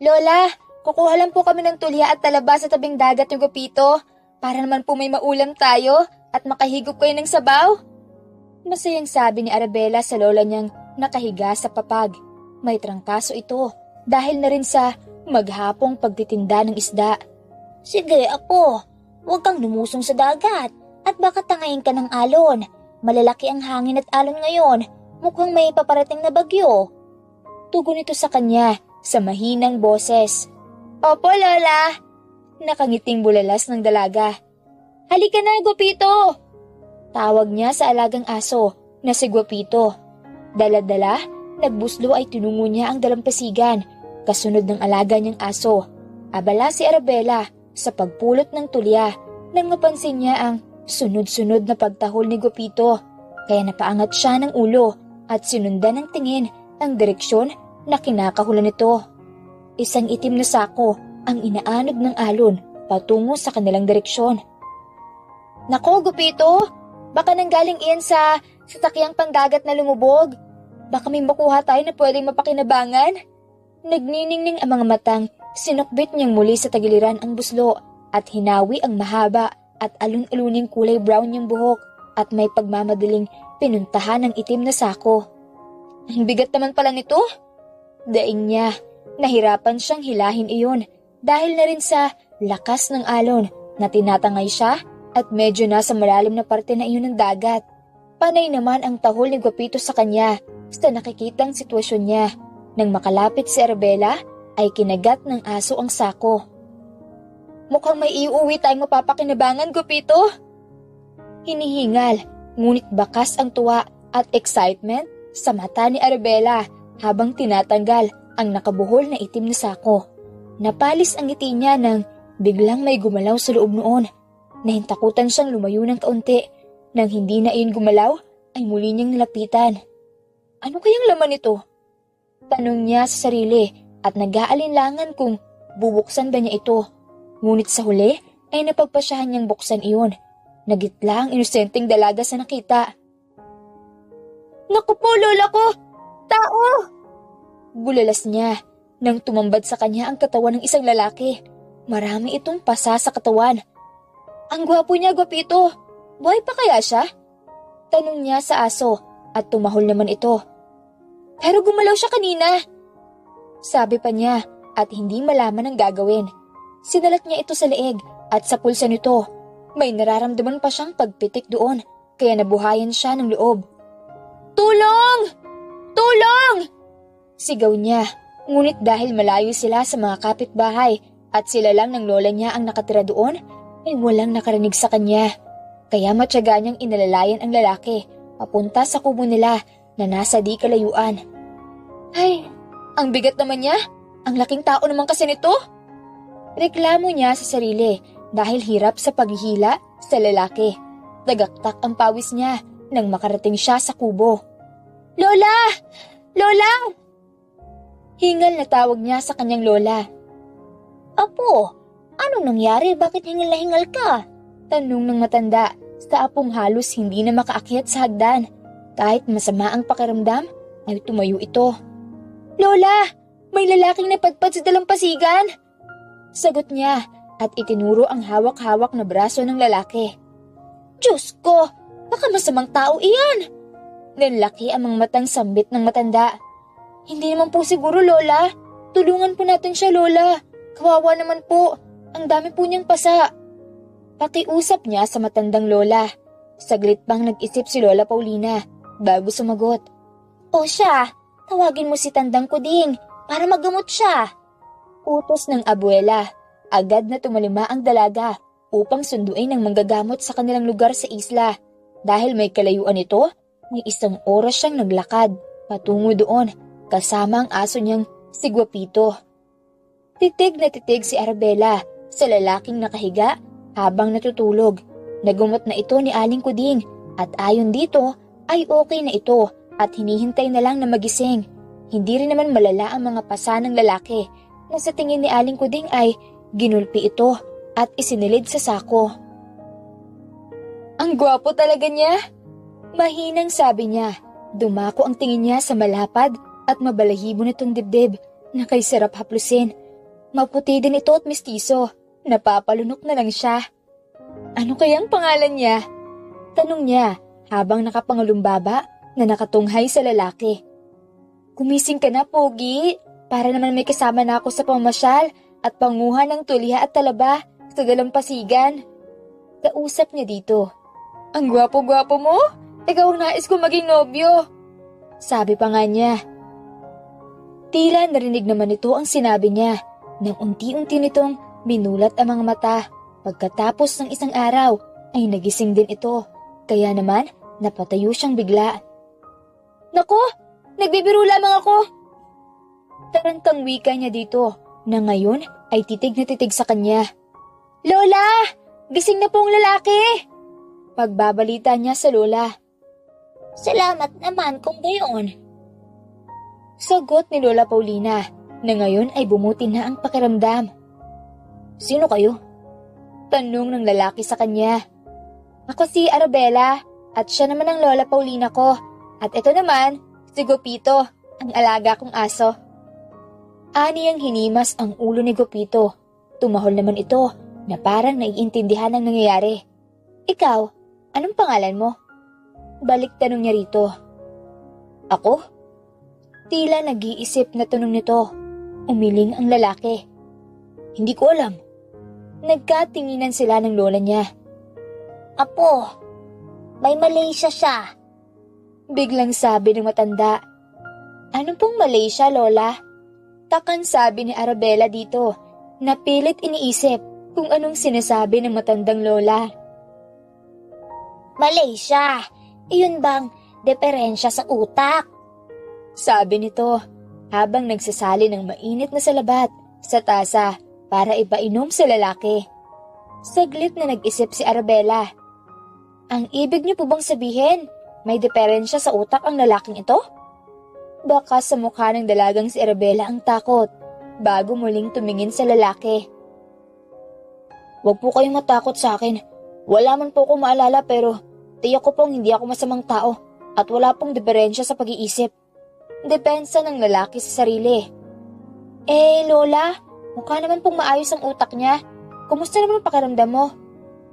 Lola, kukuha lang po kami ng tulya at talaba sa tabing dagat yung Gupito para naman po may maulam tayo at makahigop kayo ng sabaw. Masayang sabi ni Arabella sa lola niyang nakahiga sa papag. May trangkaso ito dahil na rin sa maghapong pagtitinda ng isda. Sige, apo. Huwag kang lumusong sa dagat at baka tangayin ka ng alon. Malalaki ang hangin at alon ngayon. Mukhang may paparating na bagyo. Tugon ito sa kanya sa mahinang boses. Opo, Lola. Nakangiting bulalas ng dalaga. Halika na, Gupito! Tawag niya sa alagang aso na si Gupito. Dala-dala, nagbuslo ay tinungo niya ang dalampasigan, kasunod ng alaga niyang aso. Abala si Arabella sa pagpulot ng tulya nang mapansin niya ang sunod-sunod na pagtahol ni Gupito. Kaya napaangat siya ng ulo at sinundan ng tingin ang direksyon na kinakahulan nito. Isang itim na sako ang inaanod ng alon patungo sa kanilang direksyon. Nako, Gupito! Baka nanggaling iyan sa sasakyang pangdagat na lumubog. Baka may makuha tayo na pwedeng mapakinabangan. Nagniningning ang mga matang, sinukbit niyang muli sa tagiliran ang buslo at hinawi ang mahaba at alun-aluning kulay brown niyang buhok at may pagmamadaling pinuntahan ng itim na sako. Ang bigat naman pala nito. Daing niya, nahirapan siyang hilahin iyon dahil na rin sa lakas ng alon na tinatangay siya at medyo nasa malalim na parte na iyon ng dagat. Panay naman ang tahol ni Gupito sa kanya sa nakikitang sitwasyon niya. Nang makalapit si Arabella ay kinagat ng aso ang sako. Mukhang may iuwi tayong mapapakinabangan, Gupito. Hinihingal, ngunit bakas ang tuwa at excitement sa mata ni Arabella habang tinatanggal ang nakabuhol na itim na sako. Napalis ang ngiti niya nang biglang may gumalaw sa loob noon. Nahintakutan siyang lumayo ng kaunti. Nang hindi na iyon gumalaw, ay muli niyang nilapitan. Ano kayang laman ito? Tanong niya sa sarili at nag-aalinlangan kung bubuksan ba niya ito. Ngunit sa huli ay napagpasyahan niyang buksan iyon. Nagitla ang inosenteng dalaga sa nakita. Naku po, lola ko! Tao! Bulalas niya nang tumambad sa kanya ang katawan ng isang lalaki. Marami itong pasa sa katawan. Ang gwapo niya, Gupito. Buhay pa kaya siya? Tanong niya sa aso at tumahol naman ito. Pero gumalaw siya kanina. Sabi pa niya at hindi malaman ang gagawin. Sinalat niya ito sa leeg at sa pulsa nito. May nararamdaman pa siyang pagpitik doon kaya nabuhayan siya ng loob. Tulong! Tulong! Sigaw niya, ngunit dahil malayo sila sa mga kapitbahay at sila lang ng lola niya ang nakatira doon, ay walang nakarinig sa kanya. Kaya matyaga niyang inalalayan ang lalaki papunta sa kubo nila na nasa di kalayuan. Ay, ang bigat naman niya. Ang laking tao naman kasi nito. Reklamo niya sa sarili dahil hirap sa paghihila sa lalaki. Tagaktak ang pawis niya nang makarating siya sa kubo. Lola! Lola! Hingal na tawag niya sa kanyang lola. Apo, anong nangyari? Bakit hingal na hingal ka? Tanong ng matanda sa apong halos hindi na makaakyat sa hagdan. Kahit masama ang pakiramdam, ay tumayo ito. Lola! May lalaking napadpad sa dalampasigan! Sagot niya at itinuro ang hawak-hawak na braso ng lalaki. Diyos ko! Baka masamang tao iyan! Nanlaki ang mga matang sambit ng matanda. Hindi naman po siguro, Lola. Tulungan po natin siya, Lola. Kawawa naman po. Ang dami po niyang pasa. Pakiusap niya sa matandang lola. Saglit pang nag-isip si Lola Paulina bago sumagot. O siya, tawagin mo si Tandang Kuding para magamot siya. Utos ng abuela. Agad na tumalima ang dalaga upang sunduin ang manggagamot sa kanilang lugar sa isla. Dahil may kalayuan ito, may isang oras siyang naglakad patungo doon kasama ang aso niyang si Gupito. Titig na titig si Arabella sa lalaking nakahiga habang natutulog. Nagumot na ito ni Aling Kuding at ayon dito ay okay na ito at hinihintay na lang na magising. Hindi rin naman malala ang mga pasa ng lalaki na sa tingin ni Aling Kuding ay ginulpi ito at isinilid sa sako. Ang gwapo talaga niya. Mahinang sabi niya. Dumako ang tingin niya sa malapad at mabalahibo nitong dibdib na kay sarap haplusin Maputi din ito at mistiso. Napapalunok na lang siya. Ano kayang pangalan niya? Tanong niya habang nakapangalumbaba na nakatunghay sa lalaki. Gumising ka na, Pogi. Para naman may kasama na ako sa pamasyal at panguha ng tulya at talaba sa dalampasigan. Kausap niya dito. Ang gwapo-gwapo mo? Ikaw ang nais ko maging nobyo. Sabi pa nga niya. Tila narinig naman ito ang sinabi niya nang unti-unti nitong minulat ang mga mata. Pagkatapos ng isang araw ay nagising din ito. Kaya naman napatayo siyang bigla. Naku! Nagbibiro lamang ako! Tarantang wika niya dito na ngayon ay titig na titig sa kanya. Lola! Gising na pong lalaki! Pagbabalita niya sa lola. Salamat naman kung gayon. Sagot ni Lola Paulina na ngayon ay bumuti na ang pakiramdam. Sino kayo? Tanong ng lalaki sa kanya. Ako si Arabella at siya naman ang Lola Paulina ko. At ito naman, si Gopito, ang alaga kong aso. Ani ang hinimas ang ulo ni Gopito. Tumahol naman ito na parang naiintindihan ang nangyayari. Ikaw, anong pangalan mo? Balik tanong niya rito. Ako? Tila nag-iisip na tanong nito. Umiling ang lalaki. Hindi ko alam. Nagkatinginan sila ng lola niya. Apo, may Malaysia siya. Biglang sabi ng matanda. Ano pong Malaysia, Lola? Takang sabi ni Arabella dito. Napilit iniisip kung anong sinasabi ng matandang lola. Malaysia, iyon bang diferensya sa utak? Sabi nito habang nagsasali ng mainit na salabat sa tasa para ipainom sa lalaki. Saglit na nag-isip si Arabella. Ang ibig niyo po bang sabihin, may diferensya sa utak ang lalaking ito? Baka sa mukha ng dalagang si Arabella ang takot bago muling tumingin sa lalaki. Huwag po kayong matakot sa akin. Wala man po akong maalala pero tiyak ko pong hindi ako masamang tao at wala pong diferensya sa pag-iisip. Depensa ng lalaki sa sarili. Lola, mukha naman pong maayos ang utak niya. Kumusta naman ang pakiramdam mo?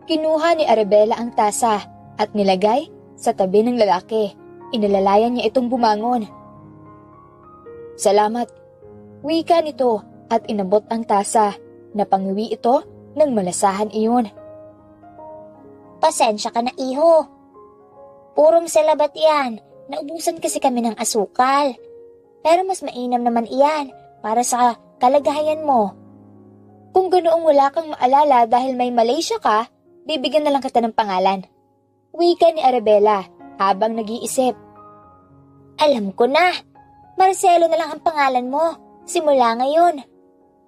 Kinuha ni Arabella ang tasa at nilagay sa tabi ng lalaki. Inalalayan niya itong bumangon. Salamat. Wika nito at inabot ang tasa. Napangiwi ito ng malasahan iyon. Pasensya ka na, iho. Purong salabat yan. Naubusan kasi kami ng asukal. Pero mas mainam naman iyan para sa kalagayan mo. Kung ganoong wala kang maalala dahil may Malaysia ka, bibigyan na lang kita ng pangalan. Wika ni Arabella habang nag-iisip. Alam ko na. Marcelo na lang ang pangalan mo. Simula ngayon.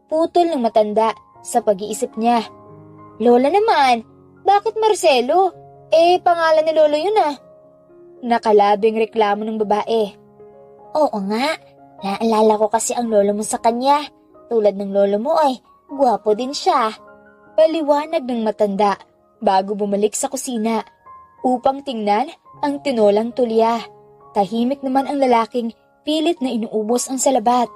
Putol ng matanda sa pag-iisip niya. Lola naman, bakit Marcelo? Pangalan ni Lolo yun ah. Nakalabing reklamo ng babae. Oo nga. Naalala ko kasi ang lolo mo sa kanya. Tulad ng lolo mo ay gwapo din siya. Paliwanag ng matanda bago bumalik sa kusina upang tingnan ang tinolang tulya. Tahimik naman ang lalaking pilit na inuubos ang salabat.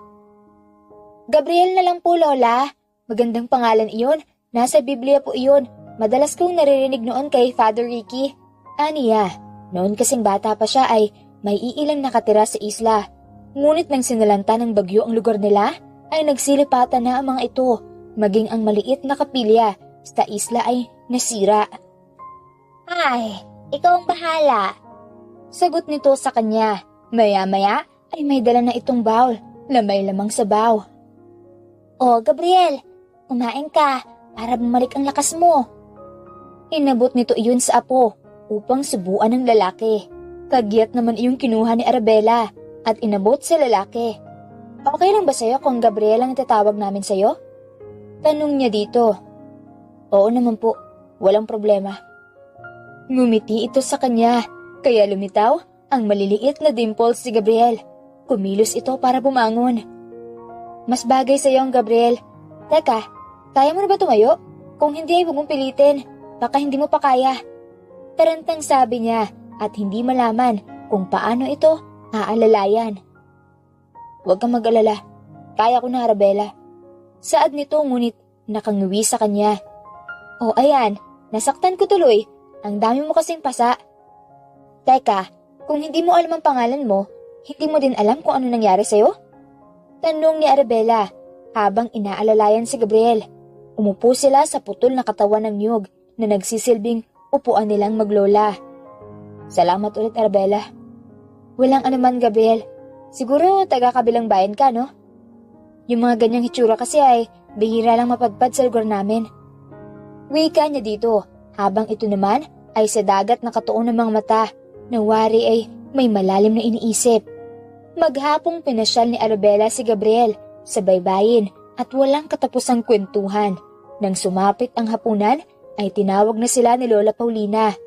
Gabriel na lang po, Lola. Magandang pangalan iyon. Nasa Biblia po iyon. Madalas kong naririnig noon kay Father Ricky. Aniya, noon kasing bata pa siya ay may iilang nakatira sa isla. Ngunit nang sinalanta ng bagyo ang lugar nila, ay nagsilipatan na ang mga ito. Maging ang maliit na kapilya sa isla ay nasira. Ay, ikaw ang bahala. Sagot nito sa kanya. Maya-maya ay may dala na itong bowl na may lamang sabaw. O Gabriel, kumain ka para bumalik ang lakas mo. Inabot nito iyon sa apo upang subuan ng lalaki. Kagyat naman iyong kinuha ni Arabella at inabot sa lalaki. Okay lang ba sa'yo kung Gabriel ang tatawag namin sa'yo? Tanong niya dito. Oo naman po, walang problema. Ngumiti ito sa kanya, kaya lumitaw ang maliliit na dimples si Gabriel. Kumilos ito para bumangon. Mas bagay sa'yo ang Gabriel. Teka, kaya mo na ba tumayo? Kung hindi ay huwag mong pilitin, baka hindi mo pa kaya. Tarantang sabi niya at hindi malaman kung paano ito aalalayan. Huwag kang mag-alala, kaya ko na Arabella. Saad nito ngunit nakangiwi sa kanya. "Oh, ayan, nasaktan ko tuloy. Ang dami mo kasing pasa." "Teka, kung hindi mo alam ang pangalan mo, hindi mo din alam kung ano nangyari sa'yo?" Tanong ni Arabella habang inaalalayan si Gabriel. Umupo sila sa putol na katawan ng niyog na nagsisilbing upuan nilang maglola. "Salamat ulit, Arabella." "Walang anuman, Gabriel. Siguro taga-kabilang bayan ka, no? Yung mga ganyang hitsura kasi ay bihira lang mapadpad sa lugar namin." Wika niya dito, habang ito naman ay sa dagat nakatuon ng mga mata na wari ay may malalim na iniisip. Maghapong pinasyal ni Arabella si Gabriel sa baybayin at walang katapusang kwentuhan. Nang sumapit ang hapunan ay tinawag na sila ni Lola Paulina.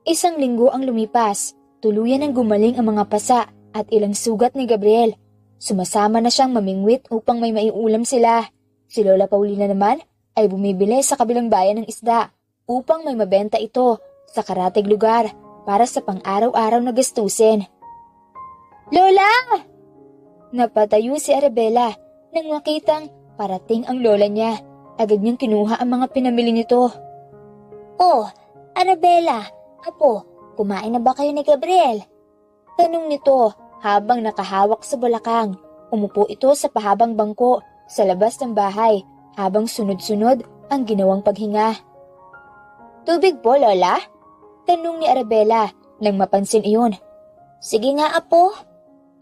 1 linggo ang lumipas, tuluyan ang gumaling ang mga pasa at ilang sugat ni Gabriel. Sumasama na siyang mamingwit upang may maiulam sila. Si Lola Paulina naman ay bumibili sa kabilang bayan ng isda upang may mabenta ito sa karatig lugar para sa pang-araw-araw na gastusin. "Lola!" Napatayo si Arabella nang makitang parating ang lola niya. Agad niyang kinuha ang mga pinamili nito. "Oh, Arabella, apo, kumain na ba kayo ni Gabriel?" Tanong nito habang nakahawak sa balakang. Umupo ito sa pahabang bangko sa labas ng bahay habang sunod-sunod ang ginawang paghinga. "Tubig po, Lola?" Tanong ni Arabella nang mapansin iyon. "Sige nga, apo."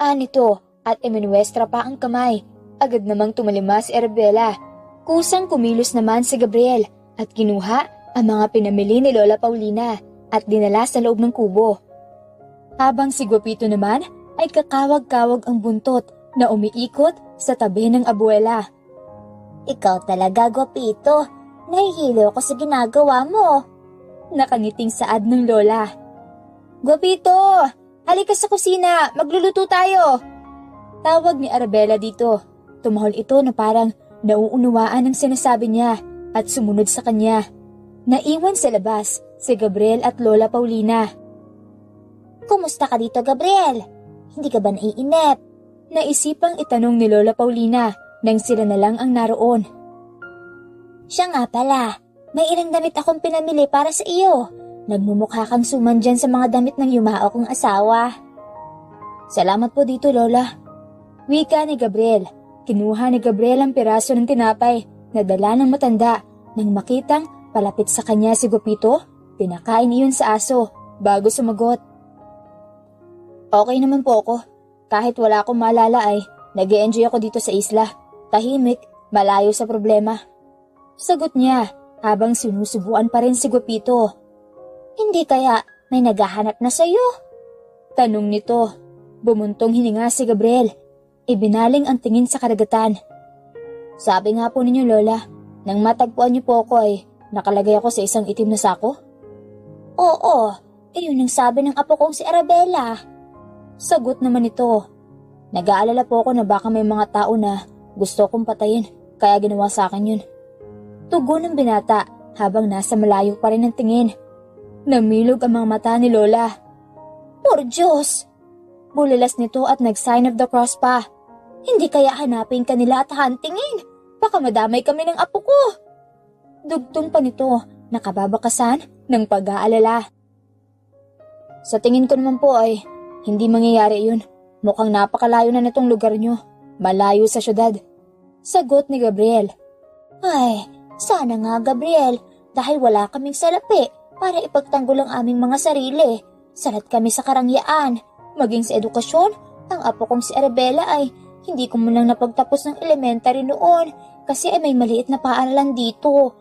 Nito at iminuestra pa ang kamay. Agad namang tumalima si Arabella. Kusang kumilos naman si Gabriel at kinuha ang mga pinamili ni Lola Paulina at dinala sa loob ng kubo. Habang si Guapito naman ay kakawag-kawag ang buntot na umiikot sa tabi ng abuela. "Ikaw talaga, Guapito. Nahihilo ako sa ginagawa mo." Nakangiting saad ng lola. "Guapito, halika sa kusina, magluluto tayo." Tawag ni Arabella dito. Tumahol ito na parang nauunawaan ang sinasabi niya at sumunod sa kanya. Naiwan sa labas si Gabriel at Lola Paulina. "Kumusta ka dito, Gabriel? Hindi ka ba naiinip?" Naisipang itanong ni Lola Paulina nang sila na lang ang naroon. "Siya nga pala, may ilang damit akong pinamili para sa iyo. Nagmumukha kang suman dyan sa mga damit ng yumao kong asawa." "Salamat po dito, Lola." Wika ni Gabriel. Kinuha ni Gabriel ang piraso ng tinapay na dala ng matanda. Nang makitang palapit sa kanya si Guapito, pinakain iyon sa aso bago sumagot. "Okay naman po ako. Kahit wala akong maalala ay nag-e-enjoy ako dito sa isla. Tahimik, malayo sa problema." Sagot niya habang sinusubuan pa rin si Guapito. "Hindi kaya may naghahanap na sa'yo?" Tanong nito. Bumuntong hininga si Gabriel. Ibinaling ang tingin sa karagatan. "Sabi nga po ninyo, Lola, nang matagpuan niyo po ako ay nakalagay ako sa isang itim na sako?" "Oo, iyon ang sabi ng apo kong si Arabella." Sagot naman ito. "Nag-aalala po ako na baka may mga tao na gusto kong patayin, kaya ginawa sa akin yun." Tugon ng binata habang nasa malayo pa rin ang tingin. Namilog ang mga mata ni Lola. "Por Diyos!" Bulalas nito at nag-sign of the cross pa. "Hindi kaya hanapin ka nila at hantingin? Baka madamay kami ng apo ko." Dugtong pa nito, nakababakasan ng pag-aalala. "Sa tingin ko naman po ay hindi mangyayari yun. Mukhang napakalayo na nitong lugar nyo. Malayo sa syudad." Sagot ni Gabriel. "Ay, sana nga, Gabriel, dahil wala kaming salapi para ipagtanggol ang aming mga sarili. Salat kami sa karangyaan. Maging sa edukasyon, ang apo kong si Arabella ay hindi ko man lang napagtapos ng elementary noon kasi ay may maliit na paaralan dito.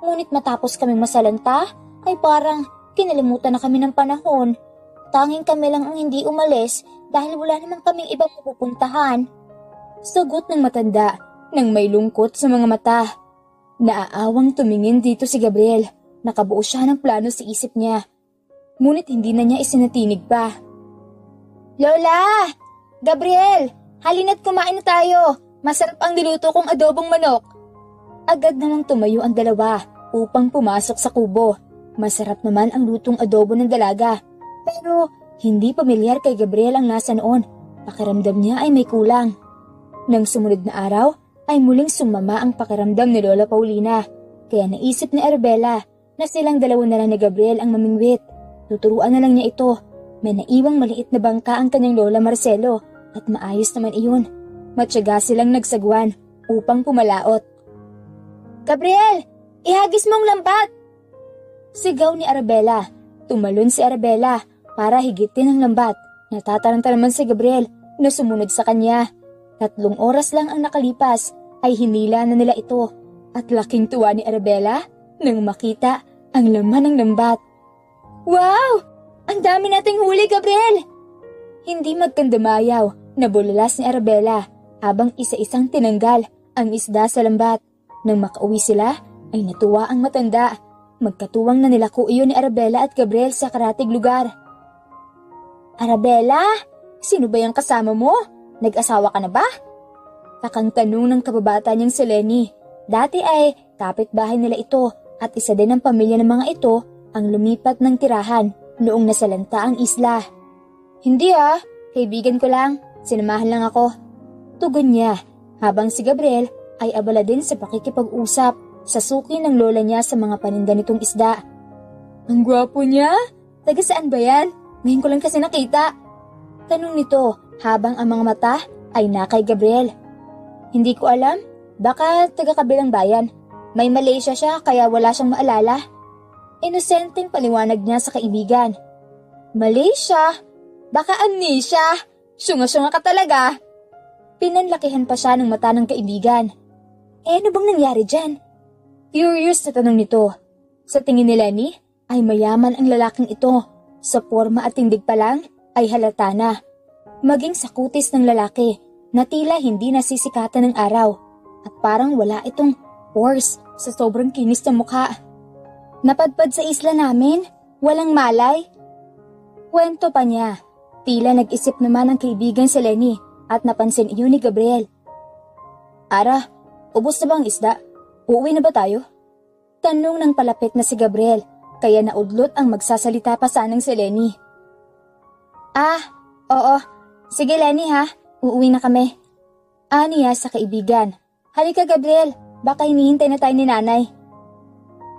Ngunit matapos kaming masalanta, ay parang kinalimutan na kami ng panahon. Tanging kami lang ang hindi umalis dahil wala namang kaming ibang mapupuntahan." Sagot ng matanda nang may lungkot sa mga mata. Naaawang tumingin dito si Gabriel. Nakabuo siya ng plano sa isip niya. Ngunit hindi na niya isinatinig pa. "Lola! Gabriel! Halina't kumain na tayo! Masarap ang niluto kong adobong manok!" Agad namang tumayo ang dalawa upang pumasok sa kubo. Masarap naman ang lutong adobo ng dalaga. Pero hindi pamilyar kay Gabriel ang lasa noon. Pakiramdam niya ay may kulang. Nang sumunod na araw ay muling sumama ang pakiramdam ni Lola Paulina. Kaya naisip ni Arabella na silang dalawa na lang ni Gabriel ang mamingwit. Tuturuan na lang niya ito. May naiwang maliit na bangka ang kanyang Lola Marcelo at maayos naman iyon. Matyaga silang nagsagwan upang pumalaot. "Gabriel, ihagis mo ang lambat!" Sigaw ni Arabella. Tumalon si Arabella para higitin ang lambat. Natataranta naman si Gabriel na sumunod sa kanya. 3 oras lang ang nakalipas ay hinila na nila ito at laking tuwa ni Arabella nang makita ang laman ng lambat. "Wow! Ang dami nating huli, Gabriel!" Hindi magkandamayaw, nabulalas ni Arabella habang isa-isang tinanggal ang isda sa lambat. Nang makauwi sila ay natuwa ang matanda. Magkatuwang na nilako iyon ni Arabella at Gabriel sa karatig lugar. "Arabella, sino ba yung kasama mo? Nag-asawa ka na ba?" Takang tanong ng kababata niyang si Lenny. Dati ay kapitbahay nila ito at isa din ang pamilya ng mga ito ang lumipat ng tirahan noong nasalanta ang isla. "Hindi kaibigan ko lang, sinamahan lang ako." Tugon niya habang si Gabriel ay abala din sa pakikipag-usap sa suki ng lola niya sa mga paninda nitong isda. "Ang gwapo niya? Taga saan ba yan? Ngayon ko lang kasi nakita." Tanong nito habang ang mga mata ay nakay Gabriel. "Hindi ko alam, baka taga kabilang bayan. May Malaysia siya kaya wala siyang maalala." Inosenteng paliwanag niya sa kaibigan. "Malaysia? Baka amnesia? Syunga-syunga ka talaga." Pinanlakihan pa siya ng mata ng kaibigan. Ano bang nangyari dyan? Curious na tanong nito. Sa tingin ni Lenny ay mayaman ang lalaking ito. Sa forma at tindig pa lang ay halata na. Maging sa kutis ng lalaki na tila hindi nasisikatan ng araw at parang wala itong pores sa sobrang kinis ng mukha. "Napadpad sa isla namin, walang malay." Kwento pa niya. Tila nag-isip naman ang kaibigan si Lenny at napansin iyon ni Gabriel. "Ara, ubos na ba ang isda? Uuwi na ba tayo?" Tanong ng palapit na si Gabriel, kaya naudlot ang magsasalita pa sanang si Lenny. Oo. Sige Lenny ha, uuwi na kami." Aniya sa kaibigan. "Halika Gabriel, baka hinihintay na tayo ni nanay."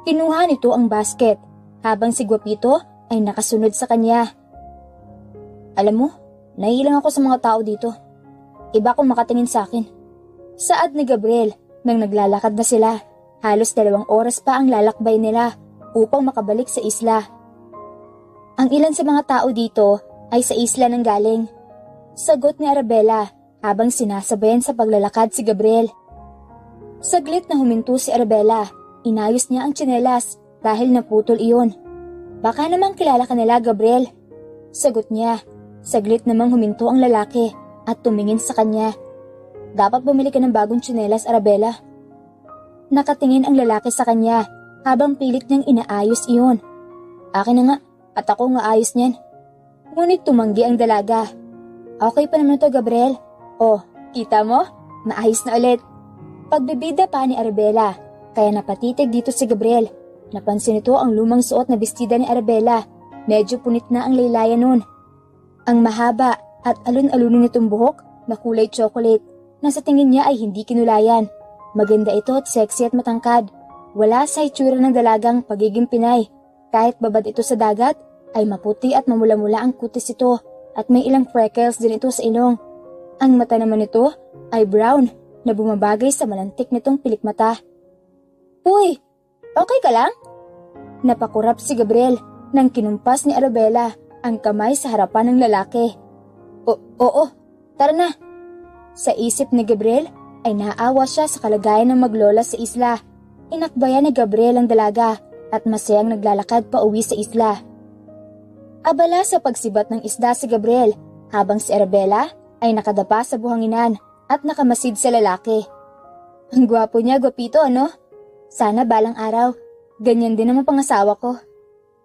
Kinuha nito ang basket, habang si Guapito ay nakasunod sa kanya. "Alam mo, nahihilang ako sa mga tao dito. Iba kung makatingin sa akin." Saad ni Gabriel nang naglalakad na sila. Halos 2 oras pa ang lalakbay nila upang makabalik sa isla. Ang ilan sa mga tao dito ay sa isla nang galing. Sagot ni Arabella habang sinasabayan sa paglalakad si Gabriel. Saglit na huminto si Arabella. Inayos niya ang tsinelas dahil naputol iyon. "Baka namang kilala ka nila, Gabriel." Sagot niya. Saglit namang huminto ang lalaki at tumingin sa kanya. "Dapat bumili ka ng bagong tsinelas, Arabella." Nakatingin ang lalaki sa kanya habang pilit niyang inaayos iyon. "Akin na nga at ako nga ayos niyan." Ngunit tumanggi ang dalaga. "Okay pa naman ito, Gabriel. Oh, kita mo? Maayos na ulit." Pagbibida pa ni Arabella, kaya napatitig dito si Gabriel. Napansin nito ang lumang suot na bestida ni Arabella. Medyo punit na ang laylayan nun. Ang mahaba at alun-alunin nitong buhok na kulay chocolate na sa tingin niya ay hindi kinulayan. Maganda ito at sexy at matangkad. Wala sa itsura ng dalagang pagiging Pinay. Kahit babad ito sa dagat, ay maputi at mamula-mula ang kutis ito at may ilang freckles din ito sa ilong. Ang mata naman nito ay brown na bumabagay sa malantik nitong pilikmata. "Uy, okay ka lang?" Napakurap si Gabriel nang kinumpas ni Arabella ang kamay sa harapan ng lalaki. Oo, tara na." Sa isip ni Gabriel ay naawa siya sa kalagayan ng maglola sa isla. Inakbayan ni Gabriel ang dalaga at masayang naglalakad pa uwi sa isla. Abala sa pagsibat ng isda si Gabriel habang si Arabella ay nakadapa sa buhanginan at nakamasid sa lalaki. "Ang gwapo niya, Guapito, ano? Sana balang araw, ganyan din ang pangasawa ko."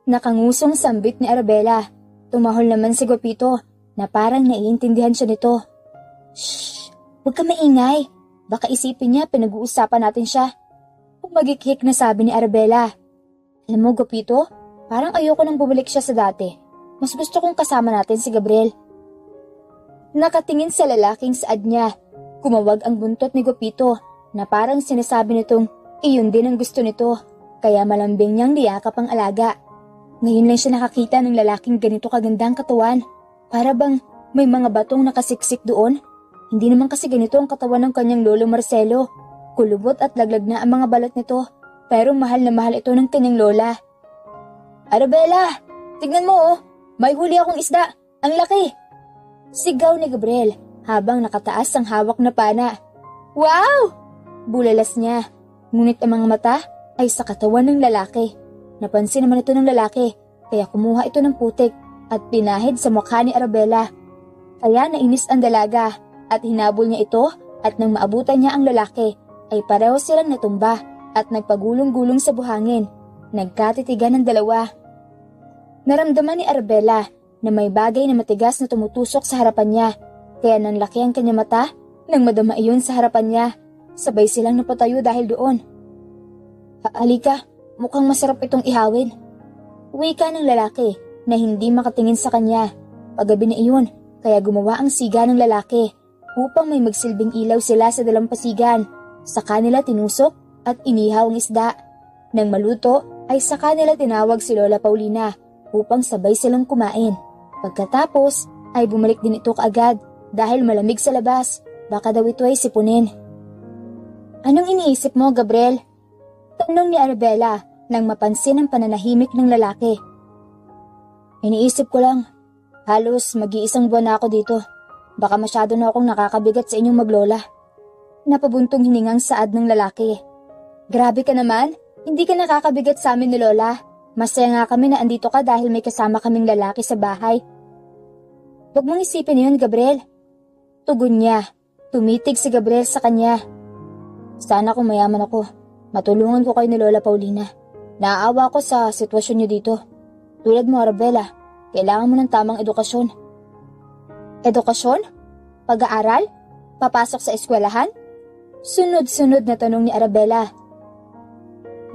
Nakangusong sambit ni Arabella. Tumahol naman si Guapito na parang naiintindihan siya nito. "Shh! Huwag ka maingay. Baka isipin niya pinag-uusapan natin siya." Magikhik na sabi ni Arabella. "Alam mo, Guapito, parang ayoko nang bumalik siya sa dati. Mas gusto kong kasama natin si Gabriel." Nakatingin sa lalaking saad niya. Kumawag ang buntot ni Guapito na parang sinasabi nitong iyon din ang gusto nito, kaya malambing niyang niyakap ang alaga. Ngayon lang siya nakakita ng lalaking ganito kagandang katawan. Para bang may mga batong nakasiksik doon. Hindi naman kasi ganito ang katawan ng kanyang lolo Marcelo. Kulubot at laglag na ang mga balat nito, pero mahal na mahal ito ng kanyang lola. Arabella, tignan mo oh, may huli akong isda, ang laki! Sigaw ni Gabriel habang nakataas ang hawak na pana. Wow! Bulalas niya, ngunit ang mga mata ay sa katawan ng lalaki. Napansin naman ito ng lalaki, kaya kumuha ito ng putik at pinahid sa mukha ni Arabella. Kaya nainis ang dalaga at hinabol niya ito at nang maabutan niya ang lalaki ay pareho silang natumba at nagpagulong-gulong sa buhangin. Nagkatitigan ng dalawa. Naramdaman ni Arabella na may bagay na matigas na tumutusok sa harapan niya, kaya nanlaki ang kanyang mata nang madama iyon sa harapan niya. Sabay silang napatayo dahil doon. Halika, mukhang masarap itong ihawin. Wika ng lalaki na hindi makatingin sa kanya. Paggabi na iyon, kaya gumawa ang siga ng lalaki upang may magsilbing ilaw sila sa dalampasigan. Sa kanila tinusok at inihaw ang isda. Nang maluto ay sa kanila tinawag si Lola Paulina upang sabay silang kumain. Pagkatapos ay bumalik din ito kaagad dahil malamig sa labas. Baka daw ito ay sipunin. Anong iniisip mo, Gabriel? Tanong ni Arabella nang mapansin ang pananahimik ng lalaki. Iniisip ko lang, halos mag-iisang buwan na ako dito. Baka masyado na akong nakakabigat sa inyong maglola. Napabuntong hiningang saad ng lalaki. Grabe ka naman, hindi ka nakakabigat sa amin ni Lola. Masaya nga kami na andito ka dahil may kasama kaming lalaki sa bahay. Huwag mong isipin yun, Gabriel. Tugon niya. Tumitig si Gabriel sa kanya. Sana kung mayaman ako, matulungan ko kayo ni Lola Paulina. Naaawa ko sa sitwasyon niyo dito. Tulad mo, Arabella, kailangan mo ng tamang edukasyon. Edukasyon? Pag-aaral? Papasok sa eskwelahan? Sunod-sunod na tanong ni Arabella.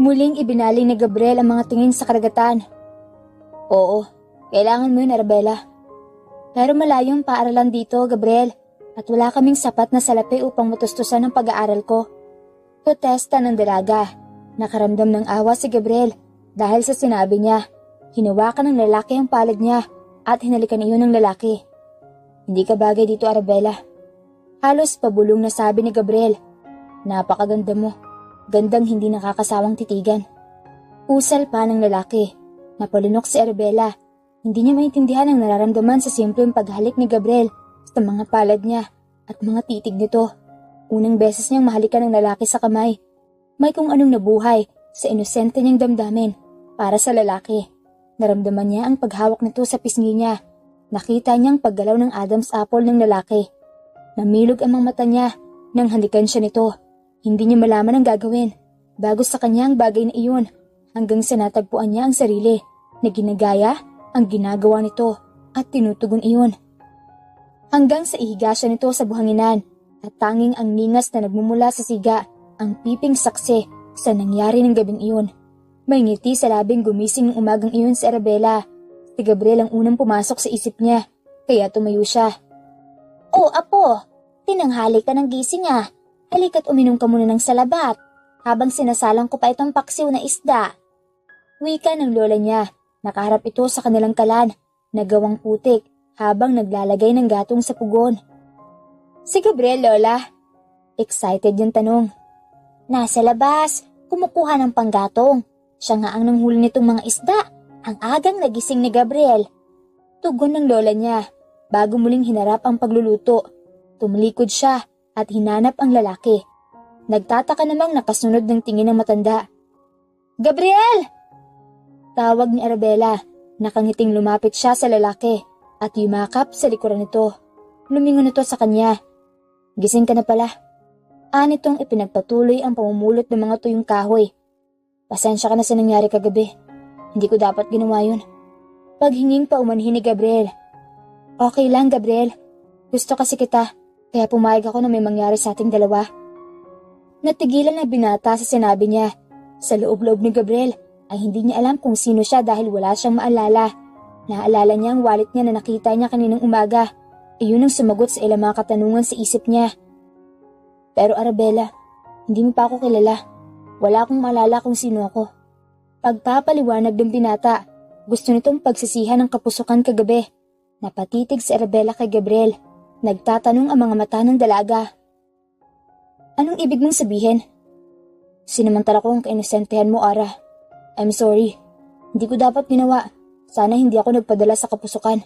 Muling ibinaling ni Gabriel ang mga tingin sa karagatan. Oo, kailangan mo yun, Arabella. Pero malayong paaralan dito, Gabriel, at wala kaming sapat na salapi upang matustusan ang pag-aaral ko. Protesta ng dalaga. Nakaramdam ng awa si Gabriel dahil sa sinabi niya. Hinawakan ng lalaki ang palad niya at hinalikan iyon ng lalaki. Hindi ka bagay dito, Arabella. Halos pabulong na sabi ni Gabriel. Napakaganda mo. Gandang hindi nakakasawang titigan. Usal pa ng lalaki. Napalunok si Arabella. Hindi niya maintindihan ang nararamdaman sa simpleng paghalik ni Gabriel sa mga palad niya at mga titig nito. Unang beses niyang mahalikan ng lalaki sa kamay. May kung anong nabuhay sa inosente niyang damdamin para sa lalaki. Naramdaman niya ang paghawak nito sa pisngi niya. Nakita niyang paggalaw ng Adam's apple ng lalaki. Namilog ang mga mata niya nang halikan siya nito. Hindi niya malaman ang gagawin. Bago sa kanya ang bagay na iyon hanggang sa natagpuan niya ang sarili na ginagaya ang ginagawa nito at tinutugon iyon. Hanggang sa ihiga siya nito sa buhanginan at tanging ang ningas na nagmumula sa siga ang piping saksi sa nangyari ng gabing iyon. May ngiti sa labing gumising ng umagang iyon si Arabella. Si Gabriel ang unang pumasok sa isip niya, kaya tumayo siya. Oh, apo, tinanghali ka ng gising ah. Halika't uminom ka muna ng salabat habang sinasalang ko pa itong paksiw na isda. Wika ng lola niya. Nakaharap ito sa kanilang kalan, nagawang putik habang naglalagay ng gatong sa pugon. Si Gabriel, Lola. Excited yung tanong. Nasa labas, kumukuha ng panggatong. Siya nga ang nanghuli nitong mga isda, ang agang nagising ni Gabriel. Tugon ng lola niya, bago muling hinarap ang pagluluto. Tumalikod siya at hinanap ang lalaki. Nagtataka namang nakasunod ng tingin ng matanda. Gabriel! Tawag ni Arabella. Nakangiting lumapit siya sa lalaki at yumakap sa likuran nito. Lumingon ito sa kanya. Gising ka na pala. Anitong ipinagpatuloy ang pamumulot ng mga tuyong kahoy. Pasensya ka na sa nangyari kagabi. Hindi ko dapat ginawa yun. Paghinging pa umanhin ni Gabriel. Okay lang, Gabriel. Gusto kasi kita, kaya pumayag ako na may mangyari sa ating dalawa. Natigilan na binata sa sinabi niya. Sa loob-loob ni Gabriel ay hindi niya alam kung sino siya dahil wala siyang maalala. Naalala niya ang wallet niya na nakita niya kaninang umaga. Iyon ang sumagot sa ilang mga katanungan sa isip niya. Pero Arabella, Hindi mo pa ako kilala. Wala akong maalala kung sino ako. Pagpapaliwanag ng binata, gusto nitong pagsisihan ng kapusukan kagabi. Napatitig si Arabella kay Gabriel. Nagtatanong ang mga mata ng dalaga. Anong ibig mong sabihin? Sinamantala ko ang kainosentehan mo, Ara. I'm sorry. Hindi ko dapat ginawa. Sana hindi ako nagpadala sa kapusukan.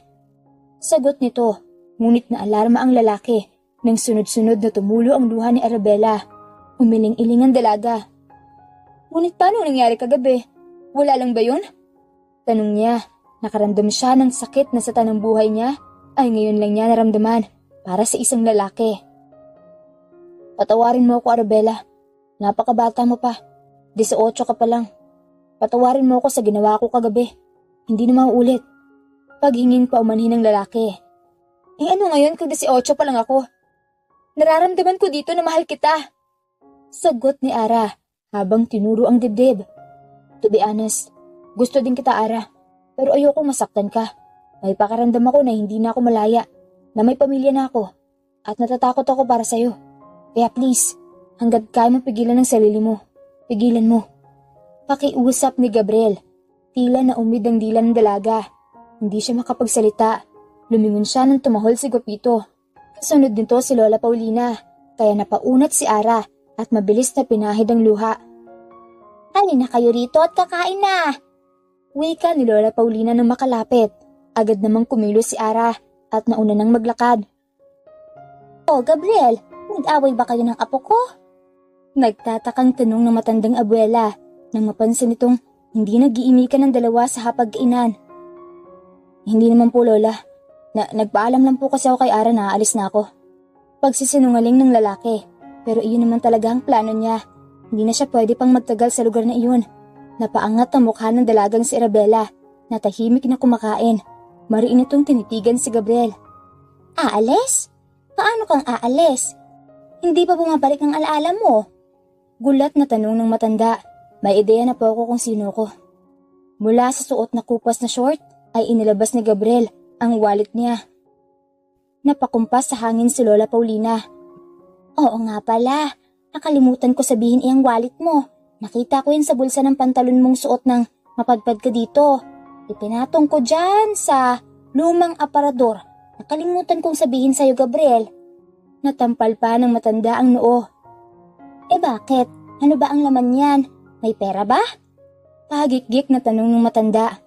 Sagot nito, ngunit naalarma ang lalaki nang sunod-sunod na tumulo ang luha ni Arabella. Umiling-iling ang dalaga. Ngunit paano nangyari kagabi? Wala lang ba yun? Tanong niya. Nakaramdam siya ng sakit na sa tanang buhay niya ay ngayon lang niya naramdaman para sa isang lalaki. Patawarin mo ako, Arabella. Napakabata mo pa. 18 ka pa lang. Patawarin mo ako sa ginawa ko kagabi. Hindi na mauulit. Paghingin pa umanhin ng lalaki. Ano ngayon kung 18 pa lang ako? Nararamdaman ko dito na mahal kita. Sagot ni Ara habang tinuro ang dibdib. To be honest, gusto din kita, Ara. Pero ayoko masaktan ka. May pakaramdam ako na hindi na ako malaya. Na may pamilya na ako. At natatakot ako para sa'yo. Kaya please, hanggat kaya mo pigilan ng sarili mo, pigilan mo. Pakiusap ni Gabriel. Tila na umid ang dila ng dalaga. Hindi siya makapagsalita. Lumingon siya nang tumahol si Gopito. Kasunod nito si Lola Paulina. Kaya napaunat si Ara at mabilis na pinahid ang luha. Halina kayo rito at kakain na. Wika ni Lola Paulina nang makalapit. Agad namang kumilos si Ara at nauna nang maglakad. Oh, Gabriel, nag-away ba kayo ng apo ko? Nagtatakang tanong ng matandang abuela nang mapansin itong hindi nag-iimikan ng dalawa sa hapag-kainan. Hindi naman po, Lola. Nagpaalam lang po kasi ako kay Ara na aalis na ako. Pagsisinungaling ng lalaki, pero iyon naman talaga ang plano niya. Hindi na siya pwede pang magtagal sa lugar na iyon. Napaangat ang mukha ng dalagang si Arabella na tahimik na kumakain. Mariin itong tinitigan si Gabriel. Aalis? Paano kang aalis? Hindi pa bumabalik ang alaala mo? Gulat na tanong ng matanda. May ideya na po ako kung sino ko. Mula sa suot na kupas na short ay inilabas ni Gabriel ang wallet niya. Napakumpas sa hangin si Lola Paulina. Oo nga pala, nakalimutan ko sabihin iyang wallet mo. Nakita ko yun sa bulsa ng pantalon mong suot ng mapadpad ka dito. Ipinatong ko dyan sa lumang aparador. Nakalimutan kong sabihin sa'yo, Gabriel. Natampal pa ng matanda ang noo. Bakit? Ano ba ang laman yan? May pera ba? Pagik-gik na tanong ng matanda.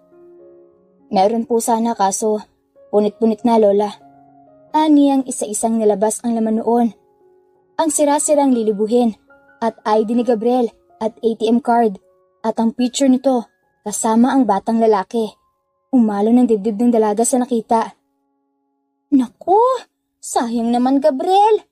Meron po sana kaso punit-punit na, Lola. Ani ang isa-isang nilabas ang laman noon. Ang sira-sirang lilibuhin at ID ni Gabriel at ATM card at ang picture nito kasama ang batang lalaki. Umalo ng dibdib ng dalaga sa nakita. Naku, sayang naman, Gabriel.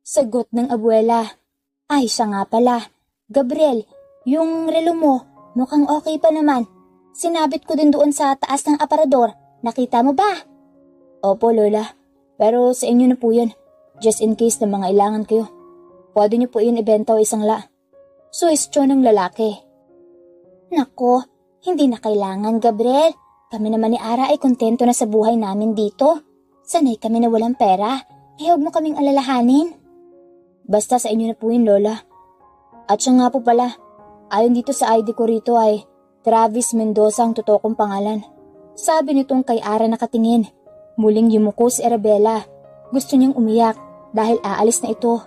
Sagot ng abuela. Ay, siya nga pala. Gabriel, yung relo mo mukhang okay pa naman. Sinabit ko din doon sa taas ng aparador. Nakita mo ba? Opo, Lola. Pero sa inyo na po yun. Just in case na mga ilangan kayo. Pwede niyo po yun ibenta o isang la. Suwestyon ng lalaki. Nako, hindi na kailangan, Gabriel. Kami naman ni Ara ay kontento na sa buhay namin dito. Sanay kami na walang pera. Huwag mo kaming alalahanin. Basta sa inyo na po yun, Lola. At siya nga po pala, ayon dito sa ID ko rito ay Travis Mendoza ang totoo kong pangalan. Sabi nitong kay Ara nakatingin. Muling yumuko si Arabella. Gusto niyang umiyak dahil aalis na ito.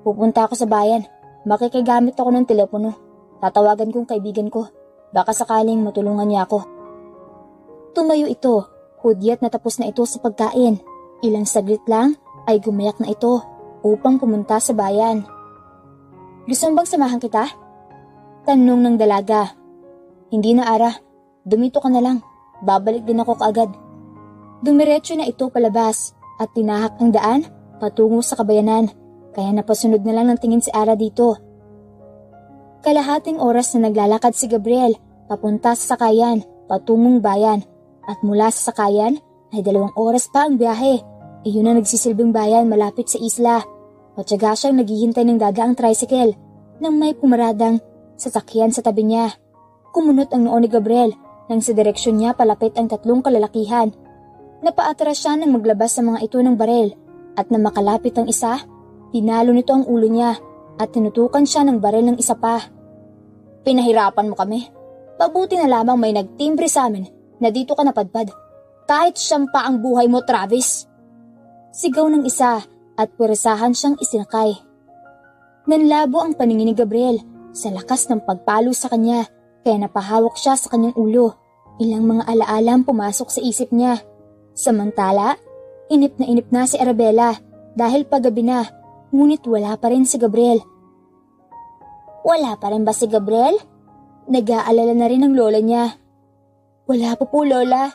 Pupunta ako sa bayan. Makikigamit ako ng telepono. Tatawagan kong kaibigan ko. Baka sakaling matulungan niya ako. Tumayo ito. Hudyat na tapos na ito sa pagkain. Ilang saglit lang ay gumayak na ito upang pumunta sa bayan. Gusto mo bang samahan kita? Tanong ng dalaga. Hindi na, Ara. Dumito ka na lang. Babalik din ako kaagad. Dumiretso na ito palabas at tinahak ang daan patungo sa kabayanan. Kaya napasunod na lang ng tingin si Ara dito. Kalahating oras na naglalakad si Gabriel papunta sa sakayan patungong bayan. At mula sa sakayan ay 2 oras pa ang biyahe. Iyon ang nagsisilbing bayan malapit sa isla. Matyaga siyang naghihintay ng dadaang tricycle nang may pumaradang sasakyan sa tabi niya. Kumunot ang noo ni Gabriel nang sa direksyon niya palapit ang 3 kalalakihan. Napaatras siya nang maglabas sa mga ito ng barel at na makalapit ang isa, tinalo nito ang ulo niya at tinutukan siya ng baril ng isa pa. Pinahirapan mo kami. Pabuti na lamang may nagtimbre sa amin na dito ka napadpad. Kahit siyang pa ang buhay mo, Travis. Sigaw ng isa at puwersahan siyang isinakay. Nanlabo ang paningin ni Gabriel sa lakas ng pagpalo sa kanya kaya napahawak siya sa kanyang ulo. Ilang mga alaala ang pumasok sa isip niya. Samantala, inip na si Arabella dahil paggabi na, ngunit wala pa rin si Gabriel. Wala pa rin ba si Gabriel? Nag-aalala na rin ang lola niya. Wala po, Lola.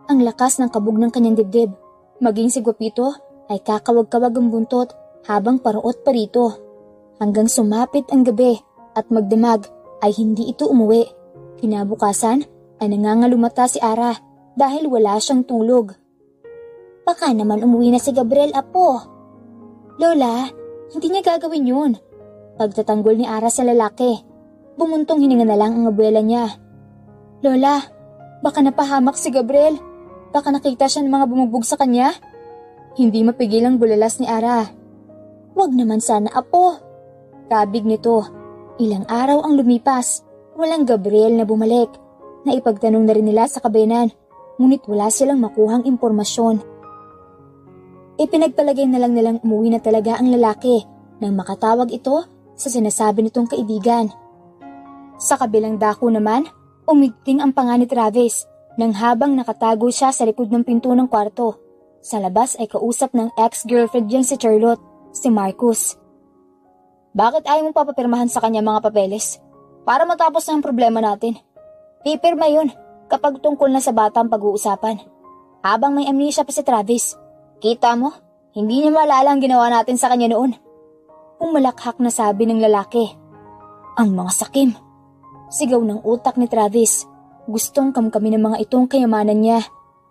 Ang lakas ng kabog ng kanyang dibdib. Maging si Guapito ay kakawag-kawag ang buntot habang paruot pa rito. Hanggang sumapit ang gabi at magdamag ay hindi ito umuwi. Kinabukasan ay nangangalumata si Ara dahil wala siyang tulog. Baka naman umuwi na si Gabriel, apo. Lola, hindi niya gagawin yun. Pagtatanggol ni Ara sa lalaki, bumuntong hininga na lang ang abuela niya. Lola, baka napahamak si Gabriel. Baka nakita siya ng mga bumugbog sa kanya. Hindi mapigil ang bulalas ni Ara. Wag naman sana, apo. Kabig nito. Ilang araw ang lumipas. Walang Gabriel na bumalik. Naipagtanong na rin nila sa kabinan. Ngunit wala silang makuhang impormasyon. Ipinagpalagay na lang nilang umuwi na talaga ang lalaki nang makatawag ito sa sinasabi nitong kaibigan. Sa kabilang dako naman, umigting ang panga ni Travis nang habang nakatago siya sa likod ng pinto ng kwarto. Sa labas ay kausap ng ex-girlfriend niyang si Charlotte, si Marcus. Bakit ayaw mong papapirmahan sa kanya mga papeles? Para matapos na ang problema natin. Pipirma yun kapag tungkol na sa bata ang pag-uusapan. Habang may amnesia pa si Travis. Kita mo, hindi niya maalala ang ginawa natin sa kanya noon. Umalakhak na sabi ng lalaki. Ang mga sakim. Sigaw ng utak ni Travis. Gustong kamkami ng mga itong kayamanan niya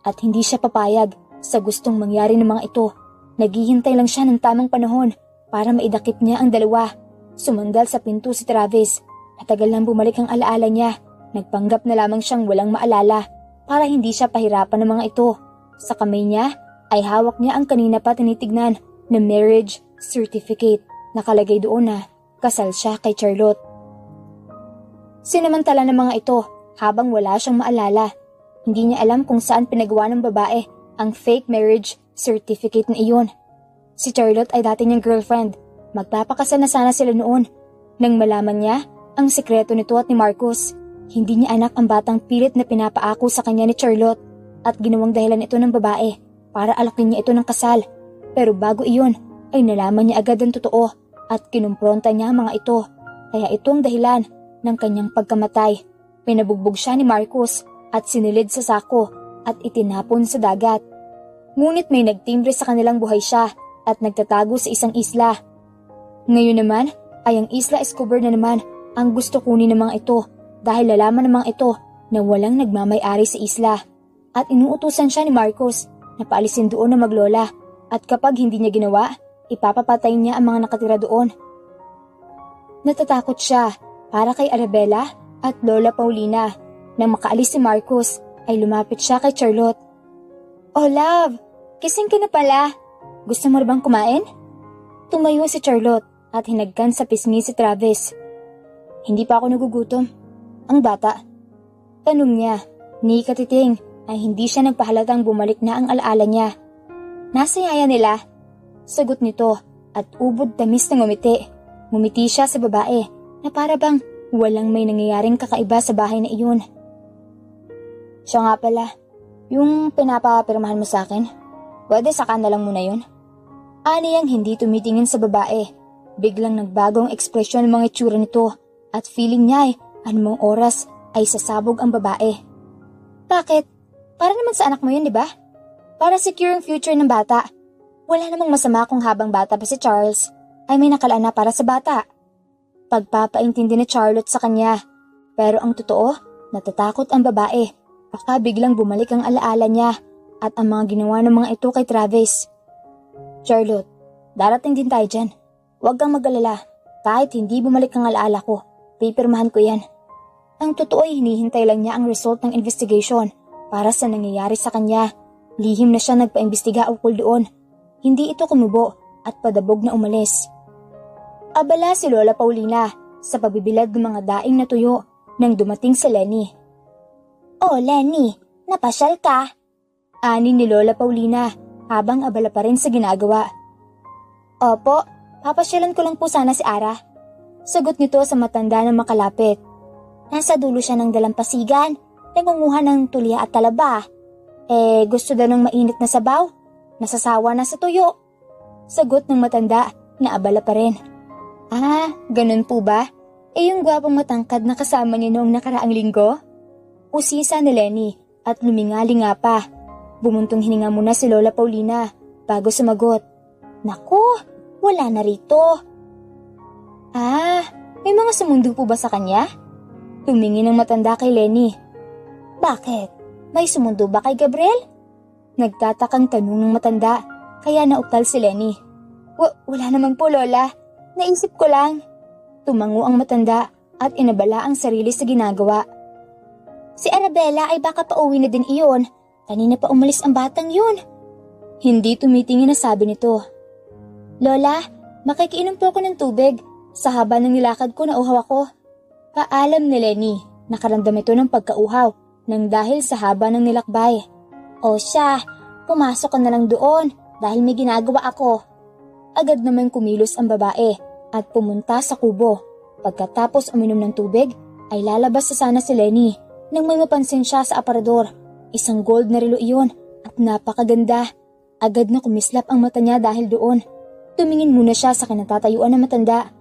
at hindi siya papayag sa gustong mangyari ng mga ito. Naghihintay lang siya ng tamang panahon para maidakip niya ang dalawa. Sumandal sa pinto si Travis. Matagal nang bumalik ang alaala niya. Nagpanggap na lamang siyang walang maalala para hindi siya pahirapan ng mga ito. Sa kamay niya ay hawak niya ang kanina pa tinitignan na marriage certificate. Nakalagay doon na kasal siya kay Charlotte. Sinamantala ng mga ito habang wala siyang maalala. Hindi niya alam kung saan pinagawa ng babae ang fake marriage certificate na iyon. Si Charlotte ay dati niyang girlfriend. Magpapakasal na sana sila noon. Nang malaman niya ang sikreto nito at ni Marcus, hindi niya anak ang batang pilit na pinapaako sa kanya ni Charlotte at ginawang dahilan ito ng babae para alakin niya ito ng kasal. Pero bago iyon ay nalaman niya agad ang totoo at kinumpronta niya ang mga ito. Kaya itong dahilan ng kanyang pagkamatay. Pinabugbog siya ni Marcus at sinilid sa sako at itinapon sa dagat. Ngunit may nagtimbre sa kanilang buhay siya at nagtatago sa isang isla. Ngayon naman ay ang Isla Escobar na naman ang gusto kunin ng mga ito dahil lalaman ng mga ito na walang nagmamay-ari sa isla. At inuutusan siya ni Marcus na paalisin doon na maglola at kapag hindi niya ginawa, ipapapatay niya ang mga nakatira doon. Natatakot siya para kay Arabella at Lola Paulina. Nang makaalis si Marcus ay lumapit siya kay Charlotte. Oh love, kising ka na pala. Gusto mo bang kumain? Tumayo si Charlotte at hinagkan sa pisngi si Travis. Hindi pa ako nagugutom. Ang bata. Tanong niya, ni katiting ay hindi siya nagpahalatang bumalik na ang alaala niya. Nasa yaya nila? Sagot nito at ubod tamis na ngumiti. Ngumiti siya sa babae na para bang walang may nangyayaring kakaiba sa bahay na iyon. Siya nga pala, yung pinapapirmahan mo sa akin, pwede saka na lang muna yun. Aniyang hindi tumitingin sa babae. Biglang nagbago ang ekspresyon ng mga itsura nito at feeling niya ay anumang oras ay sasabog ang babae. Bakit? Para naman sa anak mo yun, di ba? Para secure ang future ng bata. Wala namang masama kung habang bata pa si Charles ay may nakalaan na para sa bata. Pagpapaintindi ni Charlotte sa kanya. Pero ang totoo, natatakot ang babae. Baka biglang bumalik ang alaala niya at ang mga ginawa ng mga ito kay Travis. Charlotte, darating din tayo dyan. Huwag kang mag-alala. Kahit hindi bumalik ang alaala ko, pipirmahan ko yan. Ang totoo ay hinihintay lang niya ang result ng investigation para sa nangyayari sa kanya. Lihim na siya nagpaimbestiga ukol doon. Hindi ito kumubo at padabog na umalis. Abala si Lola Paulina sa pagbibilad ng mga daing na tuyo nang dumating si Lenny. Oh, Lenny, napasyal ka? Ani ni Lola Paulina habang abala pa rin sa ginagawa. Opo, papasyalan ko lang po sana si Ara. Sagot nito sa matanda na makalapit. Nasa dulo siya ng dalampasigan, nagunguha ng tulya at talaba. Gusto daw ng mainit na sabaw, nasasawa na sa tuyo. Sagot ng matanda na abala pa rin. Ah, ganun po ba? Yung gwapong matangkad na kasama niyo noong nakaraang linggo? Usisa ni Lenny at lumingali nga pa. Bumuntong hininga muna si Lola Paulina bago sumagot. Naku, wala na rito. Ah, may mga sumundo po ba sa kanya? Tumingin ang matanda kay Lenny. Bakit? May sumundo ba kay Gabriel? Nagtatakang tanong ng matanda kaya nautal si Lenny. Wala naman po, Lola. Naisip ko lang. Tumango ang matanda at inabala ang sarili sa ginagawa. Si Arabella ay baka pauwi na din iyon. Kanina pa umalis ang batang yun. Hindi tumitingin na sabi nito. Lola, makikiinom po ako ng tubig. Sa haba ng nilakad ko nauhaw ako. Paalam ni Lenny, nakaramdam ito ng pagkauhaw nang dahil sa haba ng nilakbay. O siya, pumasok ka na lang doon dahil may ginagawa ako. Agad naman kumilos ang babae at pumunta sa kubo. Pagkatapos uminom ng tubig, ay lalabas sa sana si Lenny nang may mapansin siya sa aparador. Isang gold na relo iyon at napakaganda. Agad na kumislap ang mata niya dahil doon. Tumingin muna siya sa kinatatayuan ng matanda.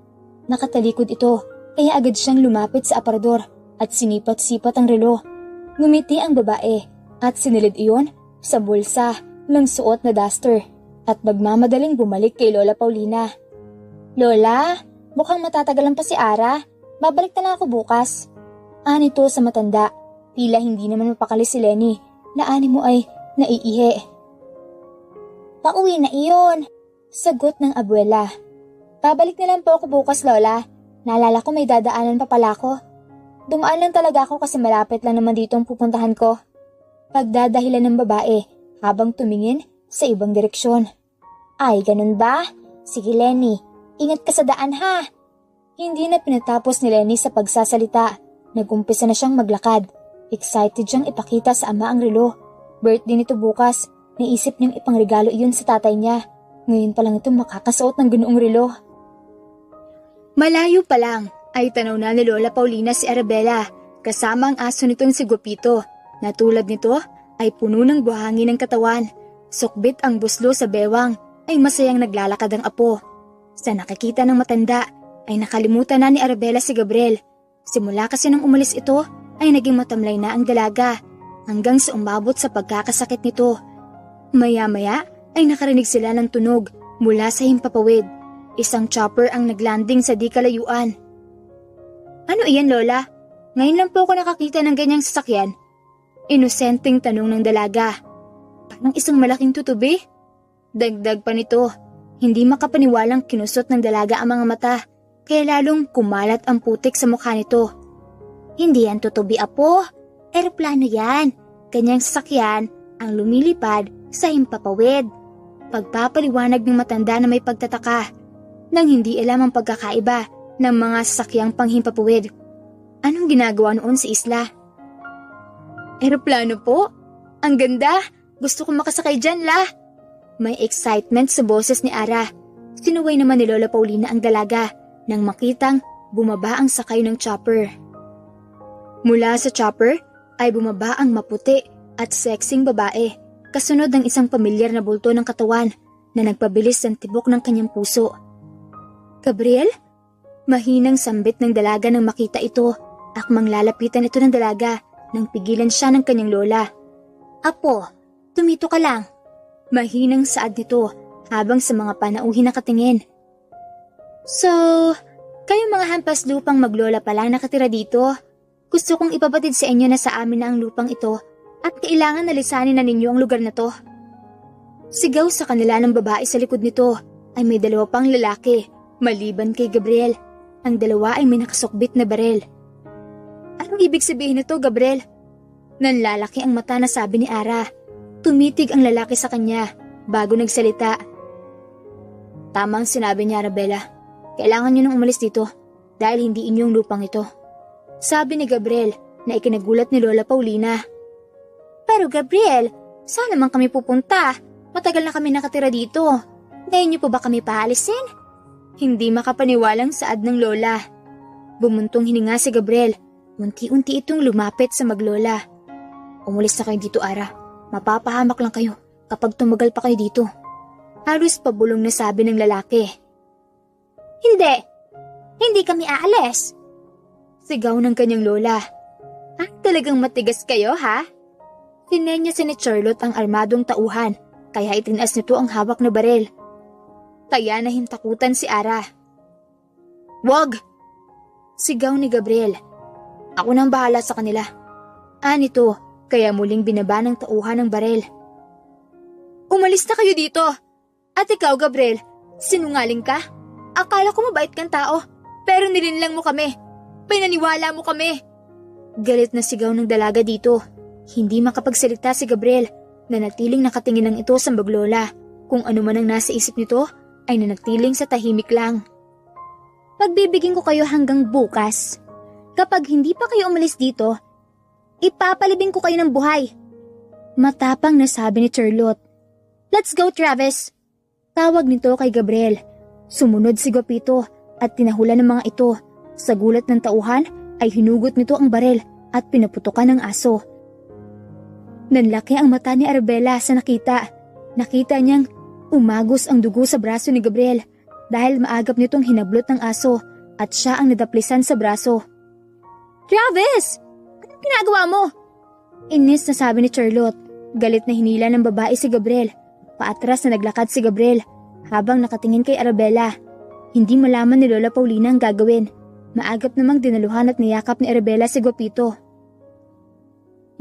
Nakatalikod ito kaya agad siyang lumapit sa aparador at sinipat-sipat ang relo. Ngumiti ang babae at sinilid iyon sa bulsa ng suot na duster at magmamadaling bumalik kay Lola Paulina. Lola, mukhang matatagalan pa si Ara. Babalik na lang ako bukas. Anito sa matanda, tila hindi naman mapakali si Lenny na ani mo ay naiihi. Pauwi na iyon, sagot ng abuela. Babalik na lang po ako bukas, Lola. Naalala ko may dadaanan pa pala ko. Dumaan lang talaga ako kasi malapit lang naman dito ang pupuntahan ko. Pagdadahilan ng babae habang tumingin sa ibang direksyon. Ay, ganun ba? Sige Lenny, ingat ka sa daan ha. Hindi na pinatapos ni Lenny sa pagsasalita. Nagumpisa na siyang maglakad. Excited siyang ipakita sa ama ang relo. Birthday nito bukas. Naisip niyang ipangregalo iyon sa tatay niya. Ngayon pa lang ito makakasuot ng ganoong relo. Malayo pa lang ay tanaw na ni Lola Paulina si Arabella kasama ang aso nitong si Gupito na tulad nito ay puno ng buhangin ng katawan. Sukbit ang buslo sa bewang ay masayang naglalakad ang apo. Sa nakikita ng matanda ay nakalimutan na ni Arabella si Gabriel. Simula kasi nang umalis ito ay naging matamlay na ang dalaga hanggang sa umabot sa pagkakasakit nito. Maya-maya ay nakarinig sila ng tunog mula sa himpapawid. Isang chopper ang naglanding sa di kalayuan. Ano iyan, Lola? Ngayon lang po ako nakakita ng ganyang sasakyan. Inosenteng tanong ng dalaga. Parang isang malaking tutubi. Dagdag pa nito, hindi makapaniwalang kinusot ng dalaga ang mga mata, kaya lalong kumalat ang putik sa mukha nito. Hindi yan tutubi, apo. Eroplano yan. Ganyang sasakyan ang lumilipad sa himpapawid. Pagpapaliwanag ng matanda na may pagtataka nang hindi alam ang pagkakaiba ng mga sasakyang panghimpapawid. Anong ginagawa noon sa isla? Eroplano po? Ang ganda! Gusto kong makasakay dyan, La! May excitement sa boses ni Ara. Sinuway naman ni Lola Paulina ang dalaga nang makitang bumaba ang sakay ng chopper. Mula sa chopper ay bumaba ang maputi at sexing babae, kasunod ng isang pamilyar na bulto ng katawan na nagpabilis ng tibok ng kanyang puso. Gabriel? Mahinang sambit ng dalaga nang makita ito. Akmang lalapitan ito ng dalaga nang pigilan siya ng kanyang lola. Apo, tumito ka lang. Mahinang saad nito habang sa mga panauhin nakatingin. So, kayong mga hampas lupang maglola pa lang nakatira dito? Gusto kong ipapatid sa inyo na sa amin na ang lupang ito at kailangan nalisanin na ninyo ang lugar na to. Sigaw sa kanila ng babae sa likod nito ay may dalawa pang lalaki, maliban kay Gabriel. Ang dalawa ay may nakasukbit na barel. Anong ibig sabihin nito, Gabriel? Nanlalaki ang mata na sabi ni Ara. Tumitig ang lalaki sa kanya bago nagsalita. Tamang sinabi niya, Arabella. Kailangan niyo nang umalis dito dahil hindi inyong lupang ito. Sabi ni Gabriel na ikinagulat ni Lola Paulina. Pero Gabriel, saan naman kami pupunta? Matagal na kami nakatira dito. Ngayon niyo pa ba kami paalisin? Hindi makapaniwalang saad ng Lola. Bumuntong hininga si Gabriel. Unti-unti itong lumapit sa maglola. Umalis na kayo dito, Ara. Mapapahamak lang kayo kapag tumagal pa kayo dito. Halos pabulong na sabi ng lalaki. Hindi. Hindi kami aalis. Sigaw ng kanyang lola. Talagang matigas kayo, ha? Sinenyasin ni Charlotte ang armadong tauhan, kaya itinaas nito ang hawak na barel. Kaya nahintakutan si Ara. Wag! Sigaw ni Gabriel. Ako nang bahala sa kanila. Nito, kaya muling binaba ng tauhan ng barel. Umalis na kayo dito! At ikaw, Gabriel, sinungaling ka? Akala ko mabait kang tao, pero nilinlang mo kami. Pinaniwala mo kami. Galit na sigaw ng dalaga dito. Hindi makapagsalita si Gabriel, na natiling nakatingin ng ito sa maglola. Kung ano man ang nasa isip nito, ay nanatiling sa tahimik lang. Pagbibigyan ko kayo hanggang bukas. Kapag hindi pa kayo umalis dito, ipapalibing ko kayo ng buhay. Matapang na sabi ni Charlotte. Let's go, Travis! Tawag nito kay Gabriel. Sumunod si Guapito at tinahulan ng mga ito. Sa gulat ng tauhan ay hinugot nito ang barel at pinaputukan ng aso. Nanlaki ang mata ni Arabella sa nakita. Nakita niyang umagos ang dugo sa braso ni Gabriel dahil maagap nitong hinablot ng aso at siya ang nadaplisan sa braso. Travis! Anong ginagawa mo? Inis na sabi ni Charlotte. Galit na hinila ng babae si Gabriel. Paatras na naglakad si Gabriel habang nakatingin kay Arabella. Hindi malaman ni Lola Paulina ang gagawin. Maagap namang dinaluhan at niyakap ni Arabella si Guapito.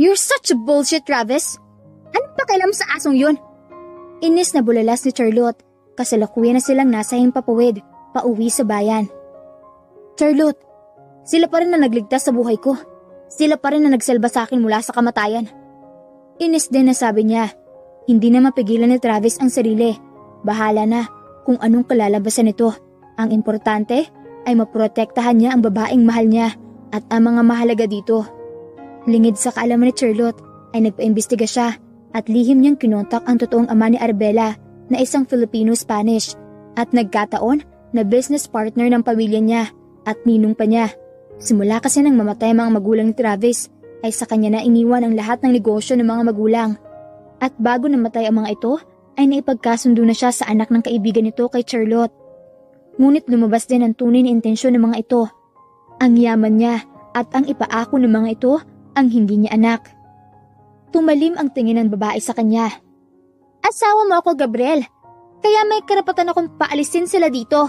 You're such a bullshit, Travis! Anong pakialam sa asong yun? Inis na bulalas ni Charlotte. Kasalukuyan na silang nasa himpapawid, pauwi sa bayan. Charlotte, sila pa rin na nagligtas sa buhay ko. Sila pa rin na nagsalba sa akin mula sa kamatayan. Inis din na sabi niya. Hindi na mapigilan ni Travis ang sarili. Bahala na kung anong kalalabasan nito. Ang importante ay maprotektahan niya ang babaeng mahal niya at ang mga mahalaga dito. Lingid sa kaalaman ni Charlotte ay nagpaimbestiga siya at lihim niyang kinontak ang totoong ama ni Arabella na isang Filipino-Spanish at nagkataon na business partner ng pamilya niya at ninong pa niya. Simula kasi nang mamatay ang mga magulang ni Travis ay sa kanya na iniwan ang lahat ng negosyo ng mga magulang. At bago namatay ang mga ito ay naipagkasundo na siya sa anak ng kaibigan nito kay Charlotte. Ngunit lumabas din ang tunay na intensyon ng mga ito. Ang yaman niya at ang ipaako ng mga ito ang hindi niya anak. Tumalim ang tingin ng babae sa kanya. Asawa mo ako, Gabriel. Kaya may karapatan akong paalisin sila dito.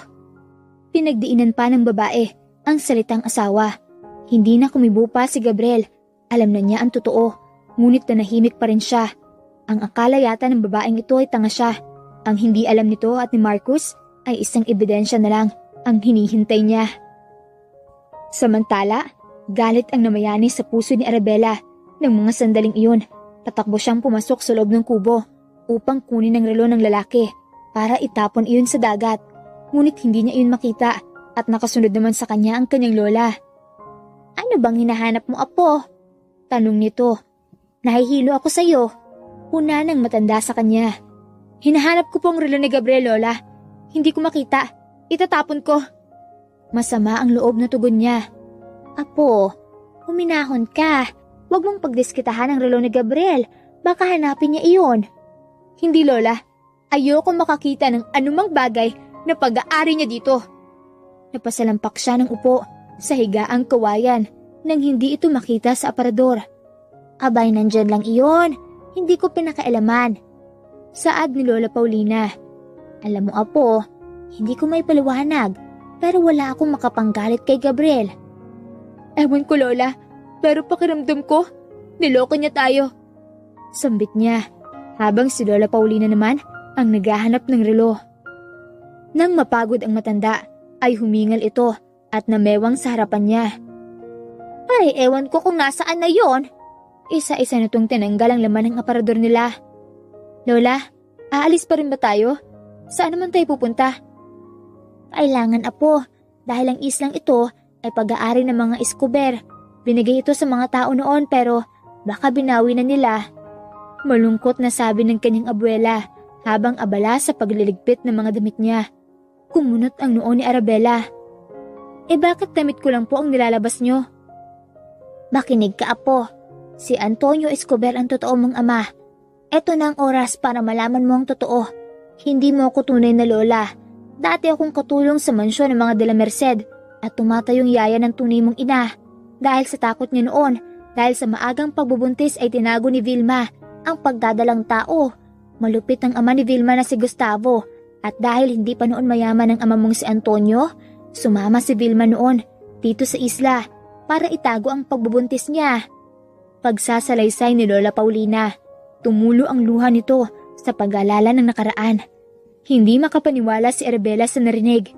Pinagdiinan pa ng babae ang salitang asawa. Hindi na kumibo pa si Gabriel. Alam na niya ang totoo, ngunit nanahimik pa rin siya. Ang akala yata ng babaeng ito ay tanga siya. Ang hindi alam nito at ni Marcus ay isang ebidensya na lang ang hinihintay niya. Samantala, galit ang namayani sa puso ni Arabella. Ng mga sandaling iyon, tatakbo siyang pumasok sa loob ng kubo upang kunin ang relo ng lalaki para itapon iyon sa dagat. Ngunit hindi niya iyon makita at nakasunod naman sa kanya ang kanyang lola. Ano bang hinahanap mo, Apo? Tanong nito. Nahihilo ako sa iyo. Una nang matanda sa kanya. Hinahanap ko po ang relo ni Gabriel, Lola. Hindi ko makita. Itatapon ko. Masama ang loob na tugon niya. Apo, huminahon ka. Huwag mong pagdiskitahan ang relo ni Gabriel. Baka hanapin niya iyon. Hindi, Lola. Ayoko makakita ng anumang bagay na pag-aari niya dito. Napasalampak siya ng upo sa higaang kawayan nang hindi ito makita sa aparador. Abay, nandyan lang iyon. Hindi ko pinakailaman. Saad ni Lola Paulina. Alam mo, Apo, hindi ko may paliwanag, pero wala akong makapanggalit kay Gabriel. Ewan ko, Lola, pero pakiramdam ko, niloko niya tayo. Sambit niya, habang si Lola Paulina naman ang naghahanap ng relo. Nang mapagod ang matanda, ay humingal ito at namewang sa harapan niya. Ay, ewan ko kung nasaan na yon. Isa-isa nitong tinanggal ang laman ng aparador nila. Lola, aalis pa rin ba tayo? Saan naman tayo pupunta? Kailangan apo, dahil ang islang ito ay pag-aari ng mga Escobar. Binigay ito sa mga tao noon pero baka binawi na nila. Malungkot na sabi ng kanyang abuela habang abala sa pagliligpit ng mga damit niya. Kumunot ang noo ni Arabella. Bakit damit ko lang po ang nilalabas nyo? Makinig ka apo, si Antonio Escobar ang totoo mong ama. Eto na ang oras para malaman mo ang totoo. Hindi mo ako tunay na lola. Dati akong katulong sa mansyon ng mga de la Merced at tumatayong yaya ng tunay mong ina. Dahil sa takot niya noon, dahil sa maagang pagbubuntis ay tinago ni Vilma ang pagdadalang tao. Malupit ang ama ni Vilma na si Gustavo at dahil hindi pa noon mayaman ang ama mong si Antonio, sumama si Vilma noon dito sa isla para itago ang pagbubuntis niya. Pagsasalaysay ni Lola Paulina, tumulo ang luha nito sa pag-alala ng nakaraan. Hindi makapaniwala si Arabella sa narinig.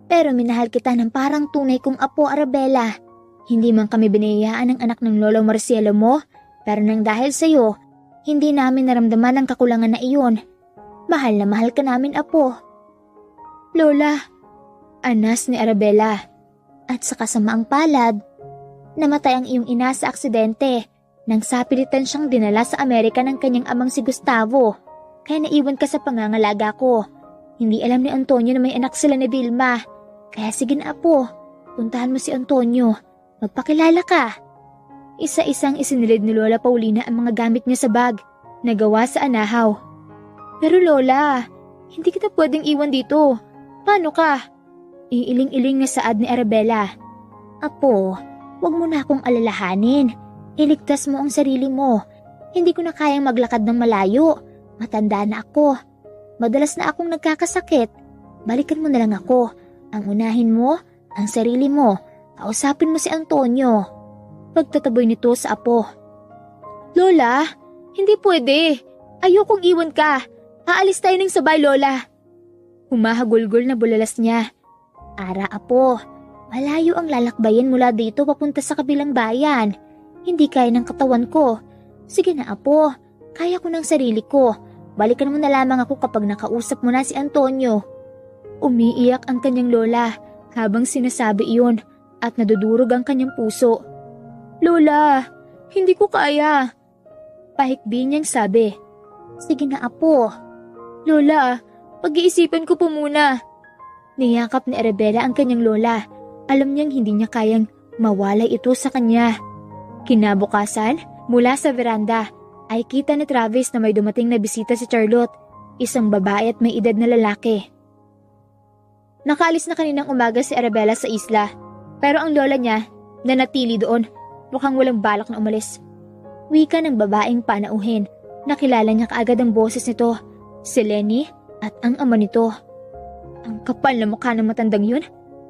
Pero minahal kita ng parang tunay kong apo, Arabella. Hindi man kami binayaan ng anak ng Lolo Marcielo mo, pero nang dahil sa iyo, hindi namin naramdaman ang kakulangan na iyon. Mahal na mahal ka namin, apo. Lola, anas ni Arabella. At sa kasamaang palad, namatay ang iyong ina sa aksidente nang sapilitan siyang dinala sa Amerika ng kanyang amang si Gustavo. Kaya naiwan ka sa pangangalaga ko. Hindi alam ni Antonio na may anak sila ni Vilma. Kaya sige na apo, puntahan mo si Antonio. Magpakilala ka. Isa-isang isinilid ni Lola Paulina ang mga gamit niya sa bag na gawa sa anahaw. Pero Lola, hindi kita pwedeng iwan dito. Paano ka? Iiling-iling na saad ni Arabella. Apo, wag mo na akong alalahanin. Iligtas mo ang sarili mo. Hindi ko na kayang maglakad ng malayo. Matanda na ako. Madalas na akong nagkakasakit. Balikan mo na lang ako. Ang unahin mo, ang sarili mo. Kausapin mo si Antonio. Pagtataboy nito sa apo. Lola, hindi pwede. Ayokong iwan ka. Aalis tayo ng sabay, Lola. Humahagulgol na bulalas niya. Ara, apo. Malayo ang lalakbayin mula dito papunta sa kabilang bayan. Hindi kaya ng katawan ko. Sige na, apo. Kaya ko ng sarili ko. Balikan mo na lamang ako kapag nakausap mo na si Antonio. Umiiyak ang kanyang lola habang sinasabi iyon at nadudurog ang kanyang puso. Lola, hindi ko kaya. Pahikbi niyang sabi. Sige na, apo. Lola, pag-iisipan ko po muna. Niyakap ni Arabella ang kanyang lola. Alam niyang hindi niya kayang mawalay ito sa kanya. Kinabukasan, mula sa veranda, ay kita ni Travis na may dumating na bisita si Charlotte, isang babae at may edad na lalaki. Nakaalis na kaninang umaga si Arabella sa isla, pero ang lola niya nanatili doon, mukhang walang balak na umalis. Wika ng babaeng panauhin, nakilala niya kaagad ang boses nito, si Lenny at ang ama nito. Ang kapal na mukha ng matandang yun,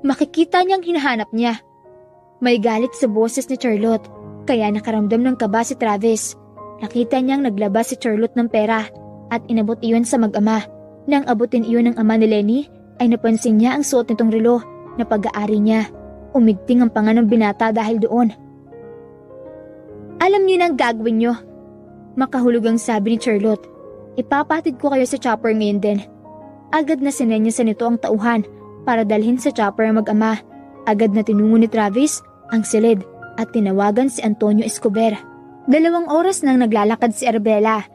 makikita niyang hinahanap niya. May galit sa boses ni Charlotte, kaya nakaramdam ng kaba si Travis. Nakita niyang naglabas si Charlotte ng pera at inabot iyon sa mag-ama. Nang abutin iyon ng ama ni Lenny, ay napansin niya ang suot nitong relo na pag-aari niya. Umigting ang panga ng binata dahil doon. Alam niyo na ang gagawin niyo. Makahulog ang sabi ni Charlotte. Ipapatid ko kayo sa chopper ngayon din. Agad na sinenyasan nito ang tauhan para dalhin sa chopper ang mag-ama. Agad na tinungo ni Travis ang silid at tinawagan si Antonio Escobar. 2 oras nang naglalakad si Arabella.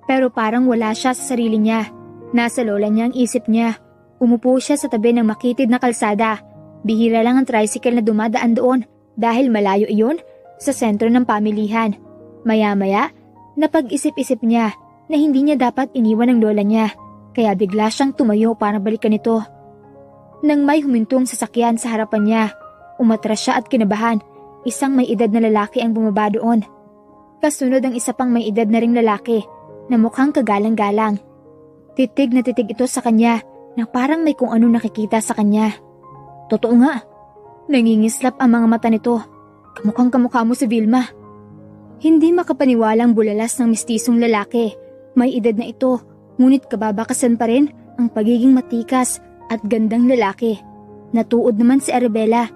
Pero parang wala siya sa sarili niya. Nasa lola niya ang isip niya. Umupo siya sa tabi ng makitid na kalsada. Bihira lang ang tricycle na dumadaan doon dahil malayo iyon sa sentro ng pamilihan. Maya-maya, napag-isip-isip niya na hindi niya dapat iniwan ang lola niya. Kaya bigla siyang tumayo para balikan ito. Nang may humintong sasakyan sa harapan niya, umatras siya at kinabahan. Isang may edad na lalaki ang bumaba doon. Kasunod ang isa pang may edad na ring lalaki na mukhang kagalang-galang. Titig na titig ito sa kanya na parang may kung ano nakikita sa kanya. Totoo nga, nangingislap ang mga mata nito. Kamukhang kamukha mo si Vilma. Hindi makapaniwalang bulalas ng mistisong lalaki. May edad na ito, ngunit kababakasan pa rin ang pagiging matikas at gandang lalaki. Natuod naman si Arabella.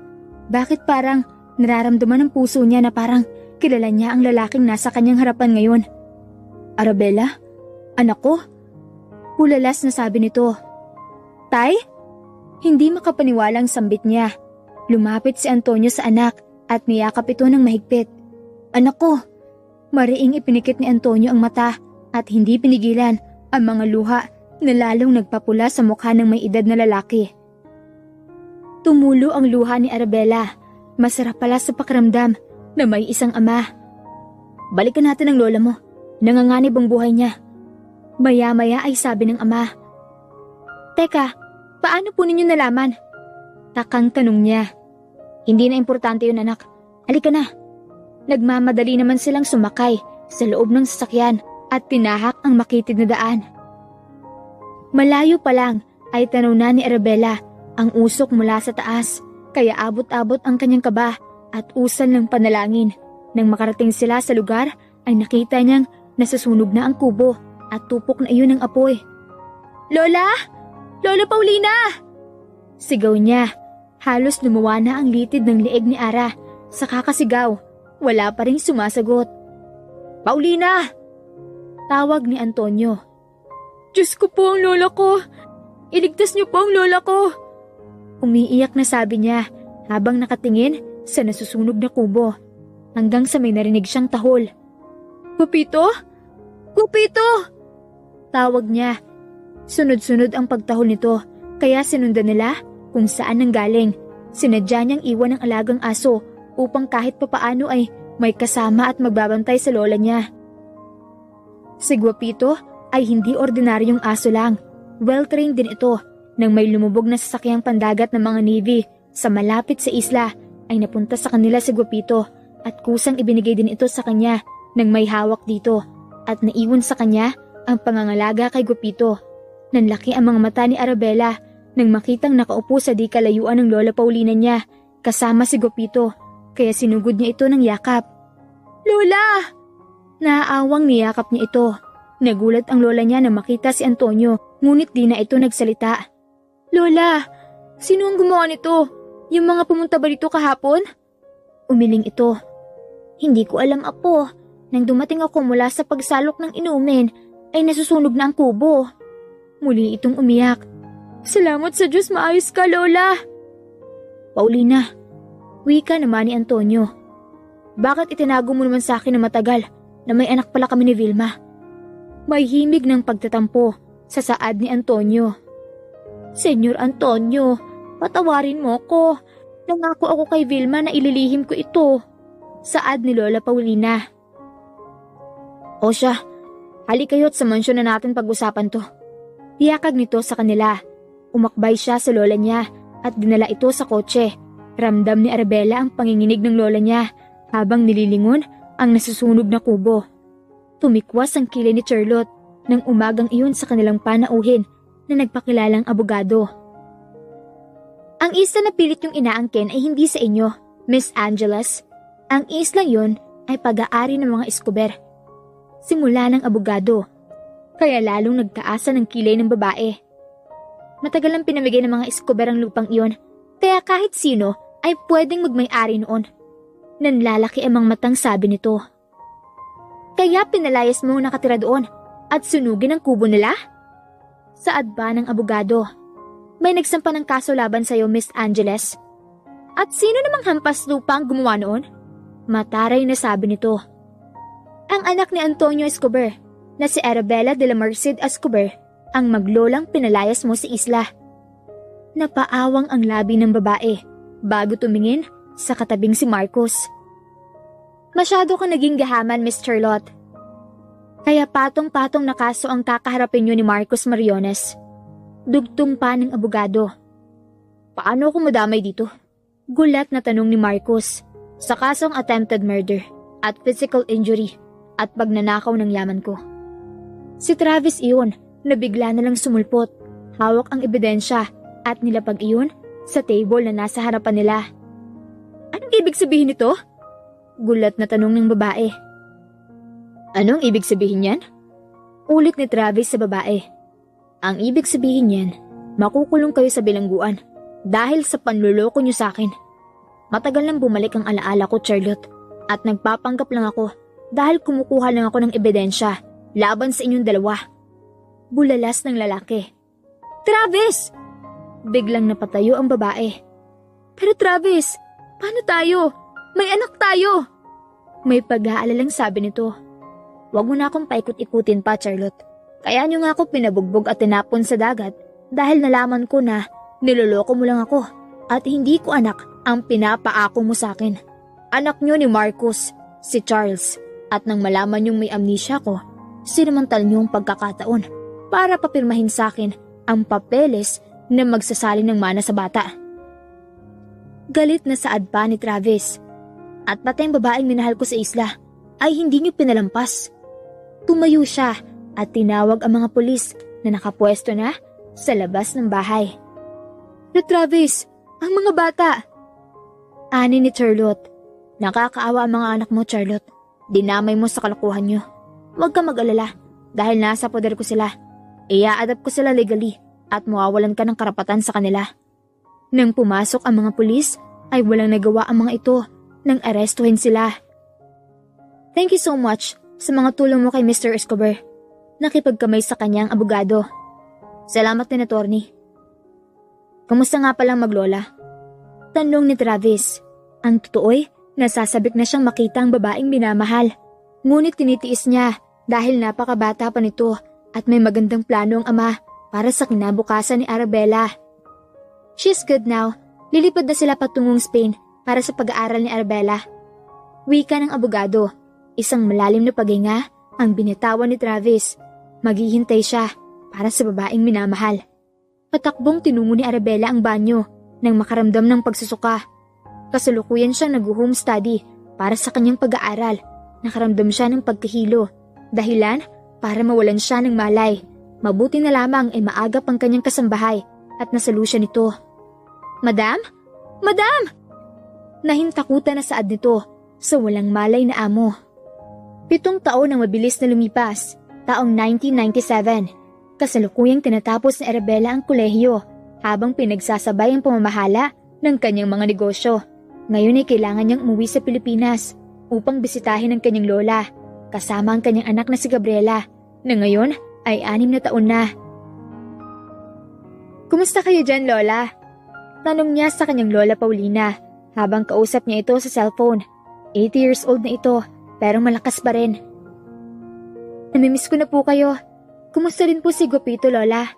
Bakit parang nararamdaman ng puso niya na parang kilala niya ang lalaking nasa kanyang harapan ngayon. Arabella? Anak ko? Bulalas na sabi nito. Tay? Hindi makapaniwalang sambit niya. Lumapit si Antonio sa anak at niyakap ito ng mahigpit. Anak ko! Mariing ipinikit ni Antonio ang mata at hindi pinigilan ang mga luha na lalong nagpapula sa mukha ng may edad na lalaki. Tumulo ang luha ni Arabella. Masarap pala sa pakiramdam na may isang ama. Balikan natin ang lola mo. Nanganganib ang buhay niya. Maya-maya ay sabi ng ama. Teka, paano po ninyo nalaman? Takang tanong niya. Hindi na importante yun, anak. Halika na. Nagmamadali naman silang sumakay sa loob ng sasakyan at tinahak ang makitid na daan. Malayo pa lang ay tanaw na ni Arabella ang usok mula sa taas, kaya abot-abot ang kanyang kaba at usal ng panalangin. Nang makarating sila sa lugar ay nakita niyang nasasunog na ang kubo at tupok na iyon ng apoy. Lola! Lola Paulina! Sigaw niya. Halos lumuwa na ang litid ng leeg ni Ara. Sa kakasigaw, wala pa ring sumasagot. Paulina! Tawag ni Antonio. Diyos ko po ang lola ko! Iligtas niyo po ang lola ko! Umiiyak na sabi niya habang nakatingin sa nasusunog na kubo hanggang sa may narinig siyang tahol. Gupito? Gupito! Tawag niya. Sunod-sunod ang pagtahol nito kaya sinundan nila kung saan nanggaling. Sinadya niyang iwan ang alagang aso upang kahit papaano ay may kasama at magbabantay sa lola niya. Si Guapito ay hindi ordinaryong aso lang. Well-trained din ito. Nang may lumubog na sasakyang pandagat ng mga Navy sa malapit sa isla ay napunta sa kanila si Guapito at kusang ibinigay din ito sa kanya nang may hawak dito at naiwan sa kanya ang pangangalaga kay Guapito. Nanlaki ang mga mata ni Arabella nang makitang nakaupo sa di kalayuan ng lola Paulina niya kasama si Guapito, kaya sinugod niya ito ng yakap. Lola! Naaawang niyakap niya ito. Nagulat ang lola niya na makita si Antonio, ngunit di na ito nagsalita. Lola, sino ang gumawa nito? Yung mga pumunta ba dito kahapon? Umiling ito. Hindi ko alam, apo. Nang dumating ako mula sa pagsalok ng inumin, ay nasusunog na ang kubo. Muli itong umiyak. Salamat sa Diyos, maayos ka, Lola. Paulina, wika naman ni Antonio. Bakit itinago mo naman sa akin na matagal na may anak pala kami ni Vilma? May himig ng pagtatampo sa saad ni Antonio. Senyor Antonio, patawarin mo ko. Nangako ako kay Vilma na ililihim ko ito. Saad ni Lola Paulina. O siya, halik kayo at sa mansyon na natin pag-usapan to. Tiyakag nito sa kanila. Umakbay siya sa lola niya at dinala ito sa kotse. Ramdam ni Arabella ang panginginig ng lola niya habang nililingon ang nasusunog na kubo. Tumikwas ang kilay ni Charlotte nang umagang iyon sa kanilang panauhin na nagpakilalang abogado. Ang isla na pilit yung inaangkin ay hindi sa inyo, Miss Angeles. Ang islang yun ay pag-aari ng mga Escobar. Simula ng abogado, kaya lalong nagtaasa ng kilay ng babae. Matagal ang pinamigay ng mga Escobar ang lupang iyon, kaya kahit sino ay pwedeng magmay-ari noon. Nanlalaki ang mga matang sabi nito. Kaya pinalayas mo nakatira doon at sunugin ang kubo nila? Saad ba ng abogado? May nagsampa ng kaso laban sa'yo, Miss Angeles. At sino namang hampas lupa ang gumawa noon? Mataray na sabi nito. Ang anak ni Antonio Escobar, na si Arabella de la Merced Escobar, ang maglolang pinalayas mo sa isla. Napaawang ang labi ng babae bago tumingin sa katabing si Marcos. Masyado kang naging gahaman, Miss Charlotte. Kaya patong-patong na kaso ang kakaharapin niyo ni Marcos Mariones. Dugtong pa ng abogado. Paano ako madamay dito? Gulat na tanong ni Marcos. Sa kasong attempted murder at physical injury at pagnanakaw ng yaman ko. Si Travis iyon na bigla na lang sumulpot. Hawak ang ebidensya at nilapag iyon sa table na nasa harapan nila. Anong ibig sabihin nito? Gulat na tanong ng babae. Anong ibig sabihin yan? Ulit ni Travis sa babae. Ang ibig sabihin yan, makukulong kayo sa bilangguan dahil sa panluloko niyo sa akin. Matagal nang bumalik ang alaala ko, Charlotte, at nagpapanggap lang ako dahil kumukuha lang ako ng ebidensya laban sa inyong dalawa. Bulalas ng lalaki. Travis! Biglang napatayo ang babae. Pero Travis, paano tayo? May anak tayo! May pag-aalalang sabi nito. Huwag mo na akong paikot-ikutin pa, Charlotte. Kaya nyo nga ako pinabugbog at tinapon sa dagat dahil nalaman ko na niloloko mo lang ako at hindi ko anak ang pinapaako mo sa akin. Anak nyo ni Marcus, si Charles, at nang malaman yung may amnesia ko, sinamantal nyo ang pagkakataon para papirmahin sa akin ang papeles na magsasalin ng mana sa bata. Galit na saad pa ni Travis. At pati ang babaeng minahal ko sa isla ay hindi niyo pinalampas. Tumayo siya at tinawag ang mga pulis na nakapwesto na sa labas ng bahay. Pero Travis, ang mga bata! Ani ni Charlotte. Nakakaawa ang mga anak mo, Charlotte. Dinamay mo sa kalokohan niyo. Huwag ka mag-alala dahil nasa poder ko sila. Ia-adapt ko sila legally at mawawalan ka ng karapatan sa kanila. Nang pumasok ang mga pulis ay walang nagawa ang mga ito nang arestuhin sila. Thank you so much sa mga tulong mo kay Mr. Escobar. Nakipagkamay sa kanyang abogado. Salamat din, attorney. Kamusta nga palang maglola? Tanong ni Travis. Ang totoo'y nasasabik na siyang makita ang babaeng minamahal. Ngunit tinitiis niya dahil napakabata pa nito at may magandang plano ang ama para sa kinabukasan ni Arabella. She's good now. Lilipad na sila patungong Spain para sa pag-aaral ni Arabella. Wika ng abogado. Isang malalim na paghinga ang binitawan ni Travis. Maghihintay siya para sa babaeng minamahal. Patakbong tinungo ni Arabella ang banyo nang makaramdam ng pagsusuka. Kasalukuyan siyang nag-home study para sa kanyang pag-aaral. Nakaramdam siya ng pagkahilo. Dahilan para mawalan siya ng malay. Mabuti na lamang ay maagap ang kanyang kasambahay at nasalo siya nito. Madam? Madam! Nahintakutan na saad nito sa walang malay na amo. 7 taon ang mabilis na lumipas, taong 1997. Kasalukuyang tinatapos ni Arabella ang kolehiyo habang pinagsasabay ang pamamahala ng kanyang mga negosyo. Ngayon ay kailangan niyang umuwi sa Pilipinas upang bisitahin ang kanyang lola kasama ang kanyang anak na si Gabriela na ngayon ay 6 na taon na. Kumusta kayo dyan, Lola? Tanong niya sa kanyang lola Paulina habang kausap niya ito sa cellphone. 80 years old na ito pero malakas pa rin. Namimiss ko na po kayo. Kumusta rin po si Gupito, Lola?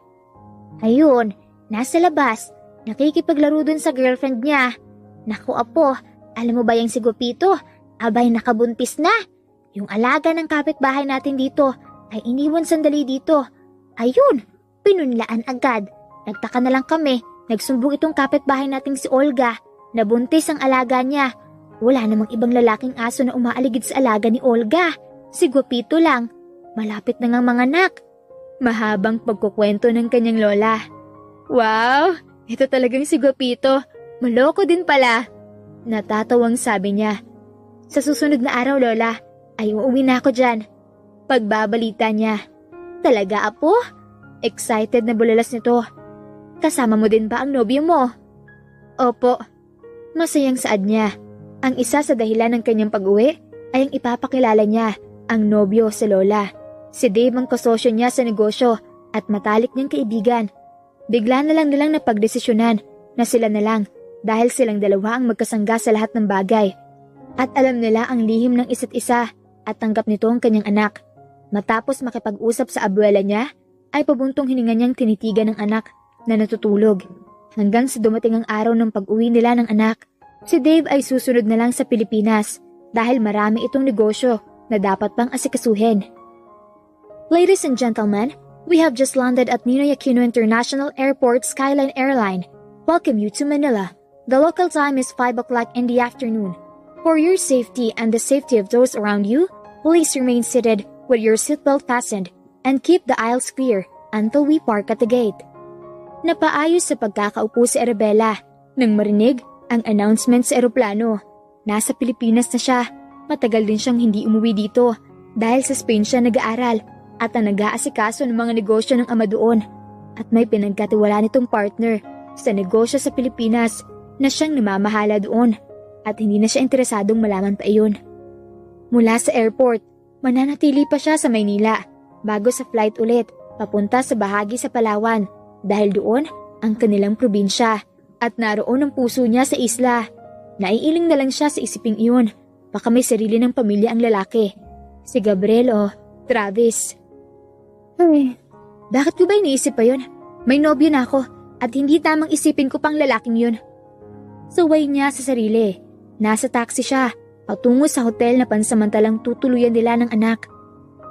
Ayun, nasa labas. Nakikipaglaro dun sa girlfriend niya. Naku apo, alam mo ba yung si Gupito? Abay nakabuntis na. Yung alaga ng kapitbahay natin dito ay iniwan sandali dito. Ayun, pinunlaan agad. Nagtaka na lang kami, nagsumbong itong kapitbahay nating si Olga. Nabuntis ang alaga niya. Wala namang ibang lalaking aso na umaaligid sa alaga ni Olga. Si Gupito lang. Malapit na ngang mga anak. Mahabang pagkukwento ng kanyang lola. Wow, ito talagang si Gupito. Maloko din pala. Natatawang sabi niya. Sa susunod na araw, Lola, ay uuwi na ako dyan. Pagbabalita niya. Talaga, apo? Excited na bulalas nito. Kasama mo din ba ang nobyo mo? Opo. Masayang saad niya. Ang isa sa dahilan ng kanyang pag-uwi ay ang ipapakilala niya ang nobyo sa Lola. Si Dave ang kasosyo niya sa negosyo at matalik niyang kaibigan. Bigla na lang nilang napagdesisyonan na sila na lang dahil silang dalawa ang magkasangga sa lahat ng bagay. At alam nila ang lihim ng isa't isa at tanggap nito ang kanyang anak. Matapos makipag-usap sa abuela niya, ay pabuntong hininga niyang tinitigan ng anak na natutulog. Hanggang sa dumating ang araw ng pag-uwi nila ng anak, si Dave ay susunod na lang sa Pilipinas dahil marami itong negosyo na dapat pang asikasuhin. Ladies and gentlemen, we have just landed at Ninoy Aquino International Airport Skyline Airline. Welcome you to Manila. The local time is 5 o'clock in the afternoon. For your safety and the safety of those around you, please remain seated with your seatbelt fastened and keep the aisles clear until we park at the gate. Napaayos sa pagkakaupo si Arabella nang marinig ang announcement sa eroplano. Nasa Pilipinas na siya. Matagal din siyang hindi umuwi dito dahil sa Spain siya nag-aaral at ang nag-aasikaso ng mga negosyo ng ama doon. At may pinagkatiwala nitong partner sa negosyo sa Pilipinas na siyang namamahala doon at hindi na siya interesadong malaman pa iyon. Mula sa airport, mananatili pa siya sa Maynila bago sa flight ulit papunta sa bahagi sa Palawan dahil doon ang kanilang probinsya at naroon ang puso niya sa isla. Naiiling na lang siya sa isiping iyon. Baka may sarili ng pamilya ang lalaki. Si Gabriel o Travis. Bakit ko ba iniisip pa yun? May nobyo na ako at hindi tamang isipin ko pang lalaking yun. Saway niya sa sarili. Nasa taxi siya patungo sa hotel na pansamantalang tutuluyan nila ng anak.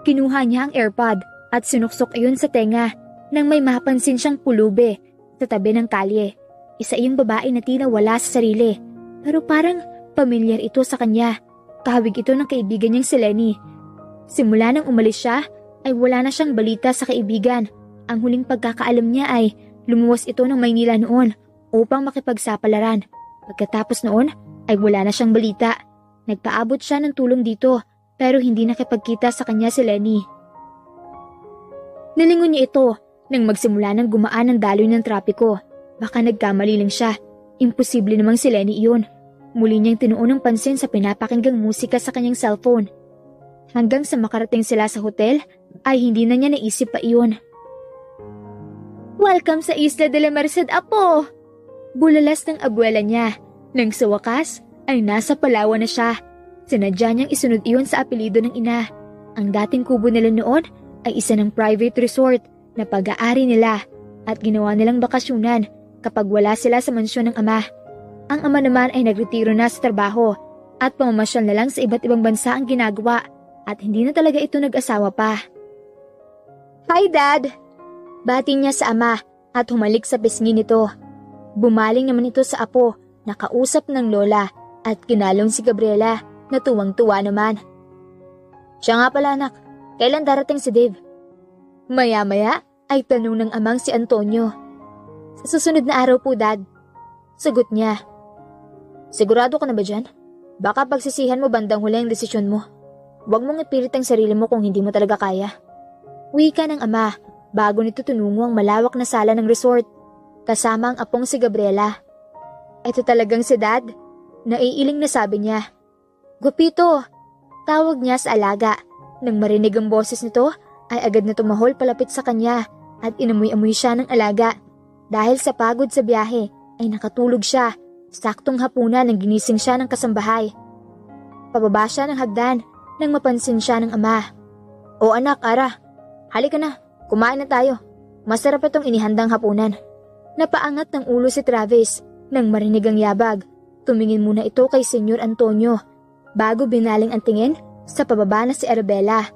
Kinuha niya ang AirPod at sinuksok iyon sa tenga nang may mapansin siyang pulube sa tabi ng kalye. Isa iyong babae na tila wala sa sarili pero parang pamilyar ito sa kanya. Kahawig ito ng kaibigan niyang si Lenny. Simula nang umalis siya ay wala na siyang balita sa kaibigan. Ang huling pagkakaalam niya ay lumuwas ito ng Maynila noon upang makipagsapalaran. Pagkatapos noon ay wala na siyang balita. Nagpaabot siya ng tulong dito pero hindi nakipagkita sa kanya si Lenny. Nalingon niya ito nang magsimula ng gumaan ang daloy ng trapiko. Baka nagkamali lang siya. Imposible namang si Lenny iyon. Muli niyang tinuon ng pansin sa pinapakinggang musika sa kanyang cellphone. Hanggang sa makarating sila sa hotel ay hindi na niya naisip pa iyon. "Welcome sa Isla de la Merced, Apo!" Bulalas ng abuela niya. Nang sa wakas ay nasa Palawan na siya. Sinadya niyang isunod iyon sa apelido ng ina. Ang dating kubo nila noon ay isa ng private resort na pag-aari nila at ginawa nilang bakasyunan kapag wala sila sa mansyon ng ama. Ang ama naman ay nagretiro na sa trabaho at pamamasyal na lang sa iba't ibang bansa ang ginagawa at hindi na talaga ito nag-asawa pa. "Hi, Dad!" Bati niya sa ama at humalik sa pisngi nito. Bumaling naman ito sa apo, nakausap ng lola at kinalong si Gabriela na tuwang-tuwa naman. "Siya nga pala, anak, kailan darating si Dave?" Maya-maya ay tanong ng amang si Antonio. "Sa susunod na araw po, Dad." Sagot niya. "Sigurado ka na ba dyan? Baka pagsisihan mo bandang huli ang desisyon mo. Huwag mong ipilit ang sarili mo kung hindi mo talaga kaya." Wika ng ama bago nito tunungo ang malawak na sala ng resort. Kasama ang apong si Gabriela. "Ito talagang si Dad?" Naiiling na sabi niya. "Gupito!" Tawag niya sa alaga. Nang marinig ang boses nito ay agad na tumahol palapit sa kanya at inamoy-amoy siya ng alaga. Dahil sa pagod sa biyahe ay nakatulog siya. Saktong hapunan nang ginising siya ng kasambahay. Pababa siya ng hagdan nang mapansin siya ng ama. "O anak, Ara, halika na, kumain na tayo. Masarap itong inihandang hapunan." Napaangat ng ulo si Travis nang marinig ang yabag. Tumingin muna ito kay Senyor Antonio bago binaling ang tingin sa pababa na si Arabella.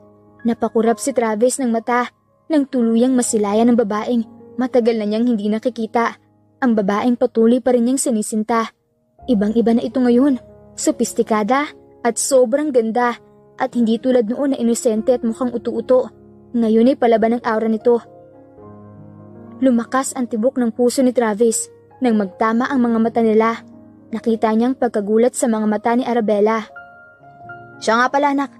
Napakurap si Travis ng mata nang tuluyang masilayan ng babaeng matagal na niyang hindi nakikita. Ang babaeng patuloy pa rin niyang sinisinta. Ibang-iba na ito ngayon, sopistikada at sobrang ganda at hindi tulad noon na inosente at mukhang utu-uto. Ngayon ay palaban ng aura nito. Lumakas ang tibok ng puso ni Travis nang magtama ang mga mata nila. Nakita niyang pagkagulat sa mga mata ni Arabella. "Siya nga pala, anak.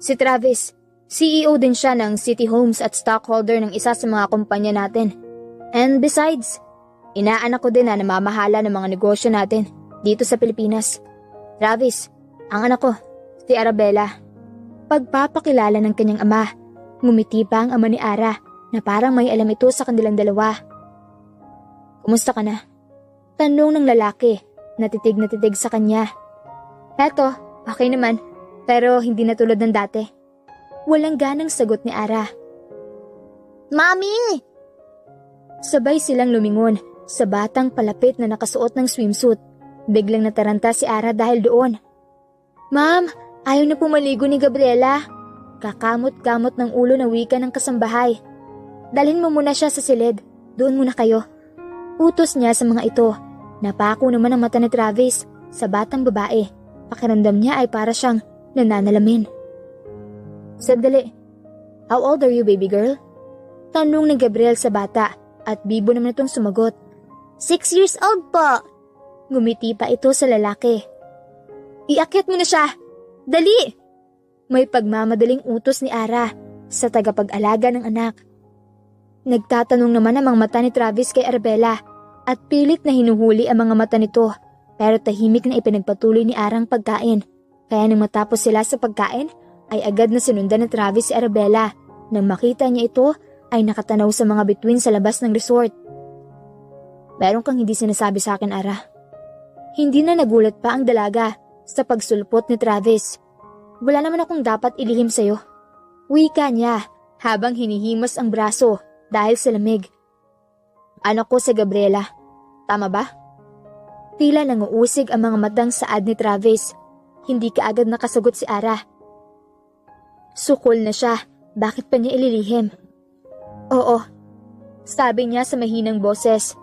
Si Travis, CEO din siya ng City Homes at stockholder ng isa sa mga kumpanya natin. And besides, inaanak ko din na namamahala ng mga negosyo natin dito sa Pilipinas. Travis, ang anak ko, si Arabella." Pagpapakilala ng kanyang ama, ngumiti pa ang ama ni Ara na parang may alam ito sa kanilang dalawa. "Kumusta ka na?" Tanong ng lalaki, natitig na titig sa kanya. "Eto, okay naman, pero hindi na tulad ng dati." Walang ganang sagot ni Ara. "Mami!" Sabay silang lumingon sa batang palapit na nakasuot ng swimsuit. Biglang nataranta si Ara dahil doon. "Ma'am, ayaw na pumaligo ni Gabriela." Kakamot-kamot ng ulo na wika ng kasambahay. "Dalhin mo muna siya sa silid. Doon muna kayo." Utos niya sa mga ito. Napako naman ang mata ni Travis sa batang babae. Pakiramdam niya ay para siyang nananalamin. "Sandali. How old are you, baby girl?" Tanong ni Gabriel sa bata at bibo naman itong sumagot. 6 years old po." Ngumiti pa ito sa lalaki. "Iakyat mo na siya! Dali!" May pagmamadaling utos ni Ara sa tagapag-alaga ng anak. Nagtatanong naman ang mga mata ni Travis kay Arabella at pilit na hinuhuli ang mga mata nito pero tahimik na ipinagpatuloy ni Ara ang pagkain. Kaya nang matapos sila sa pagkain ay agad na sinundan ni Travis si Arabella. Nang makita niya ito ay nakatanaw sa mga bituin sa labas ng resort. Meron kang hindi sinasabi sa akin, Ara. Hindi na nagulat pa ang dalaga sa pagsulpot ni Travis. Wala naman akong dapat ilihim sa'yo. Wika niya habang hinihimos ang braso dahil sa lamig. Anak ko si Gabriela. Tama ba? Tila nanguusig ang mga matang saad ni Travis. Hindi kaagad nakasagot si Ara. Sukol na siya. Bakit pa niya ililihim? Oo. Sabi niya sa mahinang boses.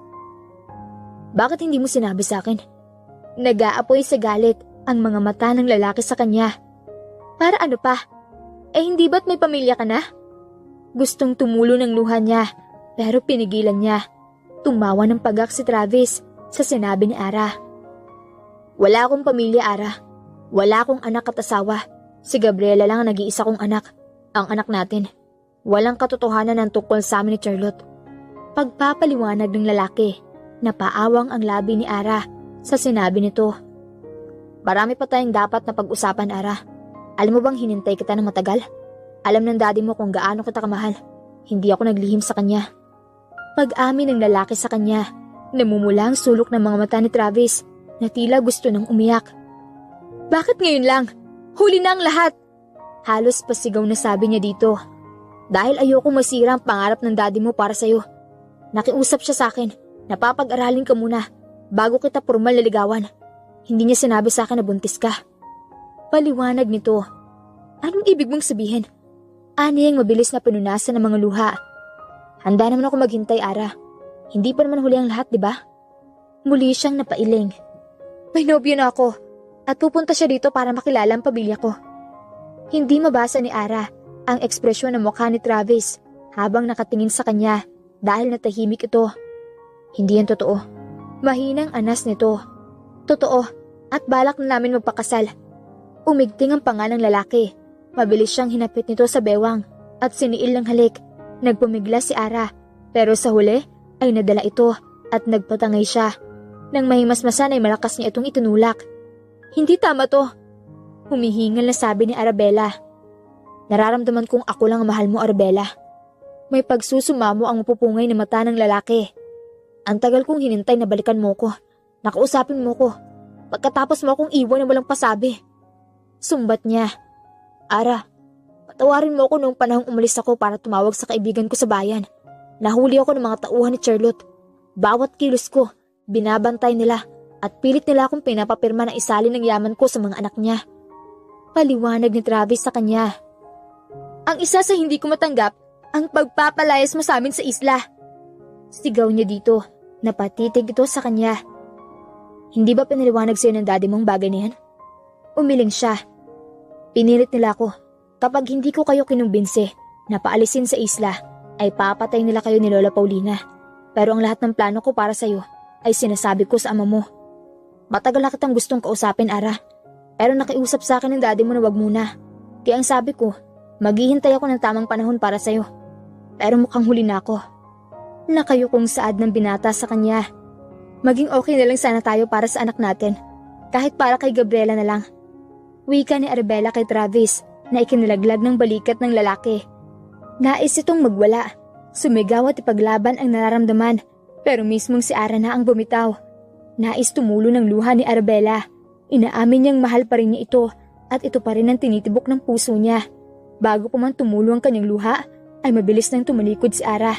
Bakit hindi mo sinabi sa akin? Nag-aapoy sa galit ang mga mata ng lalaki sa kanya. Para ano pa? Hindi ba't may pamilya ka na? Gustong tumulo ng luha niya pero pinigilan niya. Tumawa ng pagak si Travis sa sinabi ni Ara. Wala akong pamilya, Ara. Wala akong anak at asawa. Si Gabriela lang ang nag-iisa kong anak. Ang anak natin. Walang katotohanan ng tungkol sa amin ni Charlotte. Pagpapaliwanag ng lalaki. Napaawang ang labi ni Ara sa sinabi nito. Marami pa tayong dapat na pag-usapan, Ara. Alam mo bang hinintay kita ng matagal? Alam ng daddy mo kung gaano kita kamahal. Hindi ako naglihim sa kanya. Pag-amin ng lalaki sa kanya, namumula ang sulok ng mga mata ni Travis na tila gusto nang umiyak. Bakit ngayon lang? Huli na ang lahat! Halos pasigaw na sabi niya dito. Dahil ayoko masira ang pangarap ng daddy mo para sa'yo. Nakiusap siya sa akin. Napapag-aralin ka muna bago kita formal na ligawan. Hindi niya sinabi sa akin na buntis ka. Paliwanag nito. Anong ibig mong sabihin? Aniyang mabilis na pinunasan ng mga luha. Handa naman ako maghintay, Ara. Hindi pa naman huli ang lahat, di ba? Muli siyang napailing. May nobyo na ako at pupunta siya dito para makilala ang pamilya ko. Hindi mabasa ni Ara ang ekspresyon ng mukha ni Travis habang nakatingin sa kanya dahil natahimik ito. Hindi yan totoo. Mahinang anas nito. Totoo at balak na namin magpakasal. Umigting ang panga ng lalaki. Mabilis siyang hinapit nito sa bewang at siniil ng halik. Nagpumigla si Ara pero sa huli ay nadala ito at nagpatangay siya. Nang mahimasmasan ay malakas niya itong itinulak. Hindi tama to. Humihingal na sabi ni Arabella. Nararamdaman kong ako lang ang mahal mo, Arabella. May pagsusumamo ang mapupungay na mata ng lalaki. Ang tagal kong hinintay na balikan mo ko. Nakausapin mo ko. Pagkatapos mo akong iwan na walang pasabi. Sumbat niya. Ara, patawarin mo ako noong panahong umalis ako para tumawag sa kaibigan ko sa bayan. Nahuli ako ng mga tauhan ni Charlotte. Bawat kilos ko, binabantay nila at pilit nila akong pinapapirma na isalin ng yaman ko sa mga anak niya. Paliwanag ni Travis sa kanya. Ang isa sa hindi ko matanggap, ang pagpapalayas mo sa amin sa isla. Sigaw niya dito. Napatitig ito sa kanya. Hindi ba pinaliwanag sa'yo ng daddy mong bagay na yan? Umiling siya. Pinilit nila ako. Kapag hindi ko kayo kinumbinse na paalisin sa isla, ay papatay nila kayo ni Lola Paulina. Pero ang lahat ng plano ko para sa'yo ay sinasabi ko sa ama mo. Matagal na kitang gustong kausapin, Ara. Pero nakiusap sa akin ng daddy mo na wag muna. Kaya ang sabi ko, maghihintay ako ng tamang panahon para sa'yo. Pero mukhang huli na ako. Nakayukong saad ng binata sa kanya. Maging okay na lang sana tayo para sa anak natin. Kahit para kay Gabriela na lang. Wika ni Arabella kay Travis na ikinalaglag ng balikat ng lalaki. Nais itong magwala. Sumigaw at ipaglaban ang nararamdaman. Pero mismong si Ara na ang bumitaw. Nais tumulo ng luha ni Arabella. Inaamin niyang mahal pa rin niya ito at ito pa rin ang tinitibok ng puso niya. Bago pa man tumulo ang kanyang luha, ay mabilis nang tumalikod si Ara.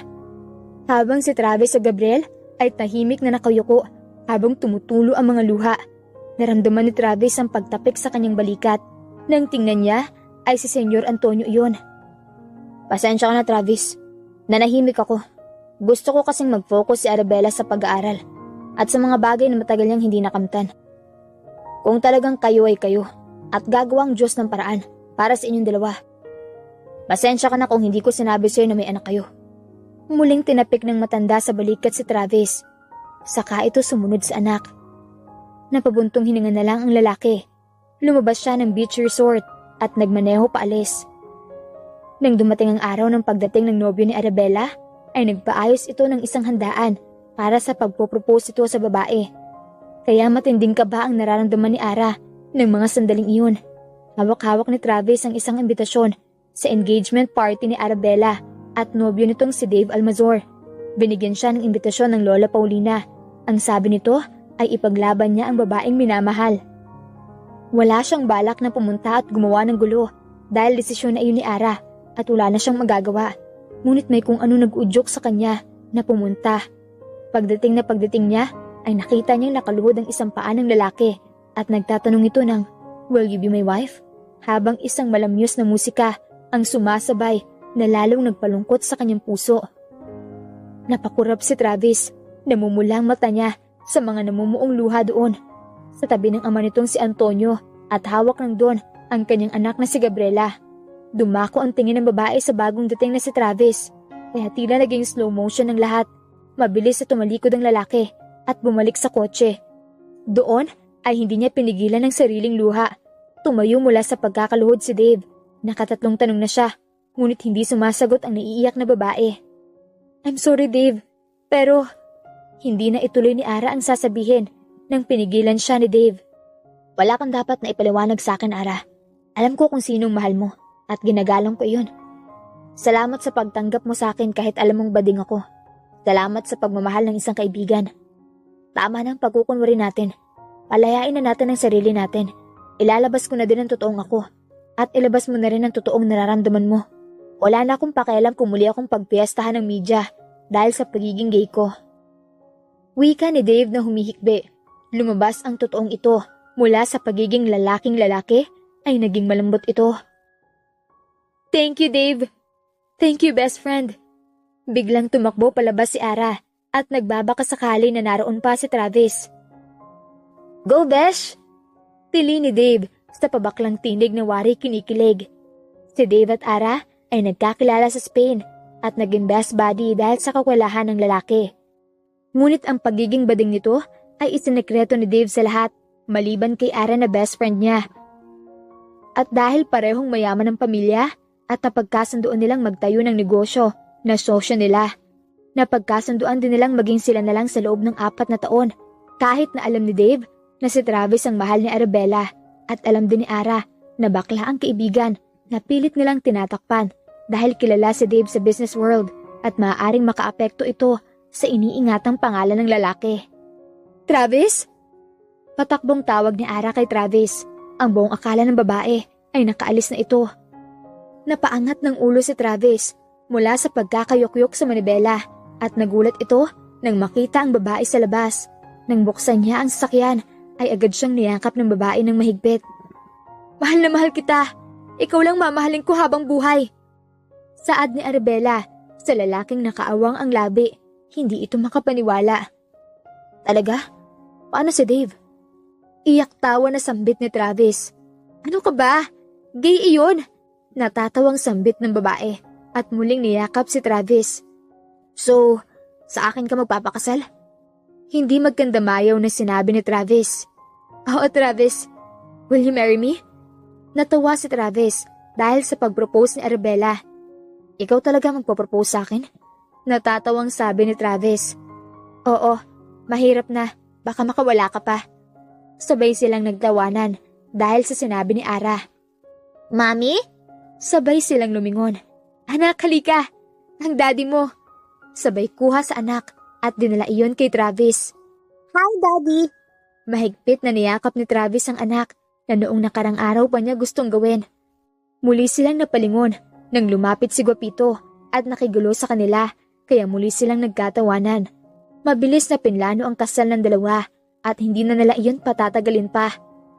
Habang si Travis at Gabriel ay tahimik na nakayuko habang tumutulo ang mga luha. Naramdaman ni Travis ang pagtapik sa kanyang balikat. Nang tingnan niya ay si Senyor Antonio iyon. Pasensya ka na, Travis. Nanahimik ako. Gusto ko kasing mag-focus si Arabella sa pag-aaral at sa mga bagay na matagal niyang hindi nakamtan. Kung talagang kayo ay kayo at gagawang Diyos ng paraan para sa inyong dalawa. Pasensya ka na kung hindi ko sinabi sa'yo na may anak kayo. Muling tinapik ng matanda sa balikat si Travis. Saka ito sumunod sa anak. Napabuntong hininga na lang ang lalaki. Lumabas siya ng beach resort at nagmaneho paalis. Nang dumating ang araw ng pagdating ng nobyo ni Arabella, ay nagpaayos ito ng isang handaan para sa pagpropose ito sa babae. Kaya matinding kaba ang nararamdaman ni Ara ng mga sandaling iyon. Hawak-hawak ni Travis ang isang imbitasyon sa engagement party ni Arabella at nobyo nitong si Dave Almazor. Binigyan siya ng imbitasyon ng Lola Paulina Ang sabi nito ay ipaglaban niya ang babaeng minamahal. Wala siyang balak na pumunta at gumawa ng gulo dahil desisyon na iyon ni Ara at wala na siyang magagawa. Ngunit may kung ano nag-udyok sa kanya na pumunta. Pagdating niya ay nakita niyang nakaluhod ang isang paa ng lalaki at nagtatanong ito ng, "Will you be my wife?" Habang isang malamyos na musika ang sumasabay na lalong nagpalungkot sa kanyang puso. Napakurap si Travis, namumula ang mata niya sa mga namumuong luha doon. Sa tabi ng ama nitong si Antonio at hawak ng doon ang kanyang anak na si Gabriela. Dumako ang tingin ng babae sa bagong dating na si Travis, kaya tila naging slow motion ng lahat. Mabilis na tumalikod ang lalaki at bumalik sa kotse. Doon ay hindi niya pinigilan ang sariling luha. Tumayo mula sa pagkakaluhod si Dave. Nakatatlong tanong na siya, ngunit hindi sumasagot ang naiiyak na babae. "I'm sorry Dave, pero..." Hindi na ituloy ni Ara ang sasabihin nang pinigilan siya ni Dave. "Wala kang dapat na ipaliwanag sa akin, Ara. Alam ko kung sinong mahal mo at ginagalang ko iyon. Salamat sa pagtanggap mo sa akin kahit alam mong bading ako. Salamat sa pagmamahal ng isang kaibigan. Tama na ang pagkukunwari natin. Palayain na natin ang sarili natin. Ilalabas ko na din ang totoong ako at ilabas mo na rin ang totoong nararamdaman mo. Wala na akong pakialam kung muli akong pagpiestahan ng media dahil sa pagiging gay ko." Wika ni Dave na humihikbi. Lumabas ang totoong ito mula sa pagiging lalaking lalaki ay naging malambot ito. "Thank you Dave. Thank you best friend." Biglang tumakbo palabas si Ara at nagbabakasakali na naroon pa si Travis. "Go Besh!" Tili ni Dave sa pabaklang tinig na wari kinikilig. Si Dave at Ara ay nagkakilala sa Spain at naging best buddy dahil sa kakwalahan ng lalaki. Ngunit ang pagiging bading nito ay isinekreto ni Dave sa lahat, maliban kay Ara na best friend niya. At dahil parehong mayaman ang pamilya at napagkasunduan nilang magtayo ng negosyo na sosyo nila, napagkasunduan din nilang maging sila na lang sa loob ng 4 na taon, kahit na alam ni Dave na si Travis ang mahal ni Arabella at alam din ni Ara na bakla ang kaibigan na pilit nilang tinatakpan dahil kilala si Dave sa business world at maaaring makaapekto ito sa iniingatang pangalan ng lalaki. "Travis?" Patakbong tawag ni Ara kay Travis. Ang buong akala ng babae ay nakaalis na ito. Napaangat ng ulo si Travis mula sa pagkakayok-yok sa manibela at nagulat ito nang makita ang babae sa labas. Nang buksan niya ang sasakyan ay agad siyang niyakap ng babae ng mahigpit. "Mahal na mahal kita. Ikaw lang mamahalin ko habang buhay." Saad ni Arabella sa lalaking nakaawang ang labi. Hindi ito makapaniwala. "Talaga? Paano si Dave?" Iyak tawa na sambit ni Travis. "Ano ka ba? Gay iyon!" Natatawang sambit ng babae at muling niyakap si Travis. "So, sa akin ka magpapakasal?" Hindi magkandamayaw na sinabi ni Travis. "Oo Travis, will you marry me?" Natawa si Travis dahil sa pag-propose ni Arabella. "Ikaw talaga magpo-propose sa akin?" Natatawang sabi ni Travis. "Oo, mahirap na. Baka makawala ka pa." Sabay silang nagtawanan dahil sa sinabi ni Ara. "Mami?" Sabay silang lumingon. "Anak, halika. Ang daddy mo." Sabay kuha sa anak at dinala iyon kay Travis. "Hi, Daddy!" Mahigpit na niyakap ni Travis ang anak na noong nakarang araw pa niya gustong gawin. Muli silang napalingon nang lumapit si Guapito at nakigulo sa kanila. Kaya muli silang nagkatawanan. Mabilis na pinlano ang kasal ng dalawa at hindi na nila iyon patatagalin pa.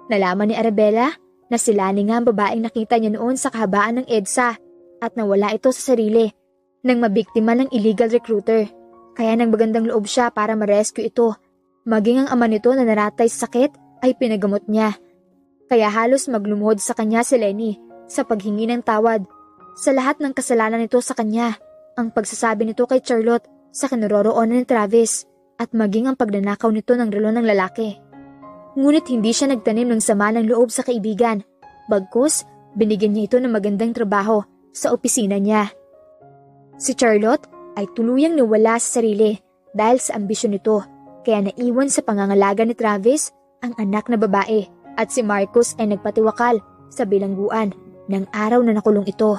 Nalaman ni Arabella na si Lani nga ang babaeng nakita niya noon sa kahabaan ng EDSA at nawala ito sa sarili nang mabiktima ng illegal recruiter. Kaya nang magandang loob siya para ma-rescue ito. Maging ang ama nito na naratay sa sakit ay pinagamot niya. Kaya halos maglumuhod sa kanya si Lenny sa paghingi ng tawad sa lahat ng kasalanan nito sa kanya. Ang pagsasabi nito kay Charlotte sa kinaroroonan ni Travis at maging ang pagnanakaw nito ng relo ng lalaki. Ngunit hindi siya nagtanim ng sama ng loob sa kaibigan. Bagkus, binigyan niya ito ng magandang trabaho sa opisina niya. Si Charlotte ay tuluyang nawala sa sarili dahil sa ambisyon nito, kaya naiwan sa pangangalaga ni Travis ang anak na babae at si Marcus ay nagpatiwakal sa bilangguan ng araw na nakulong ito.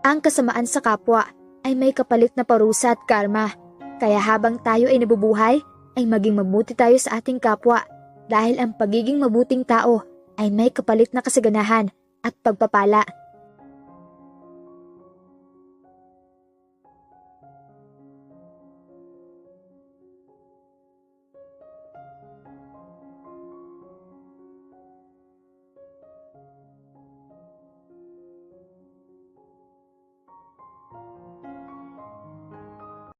Ang kasamaan sa kapwa ay may kapalit na parusa at karma, kaya habang tayo ay nabubuhay, ay maging mabuti tayo sa ating kapwa dahil ang pagiging mabuting tao ay may kapalit na kasaganahan at pagpapala.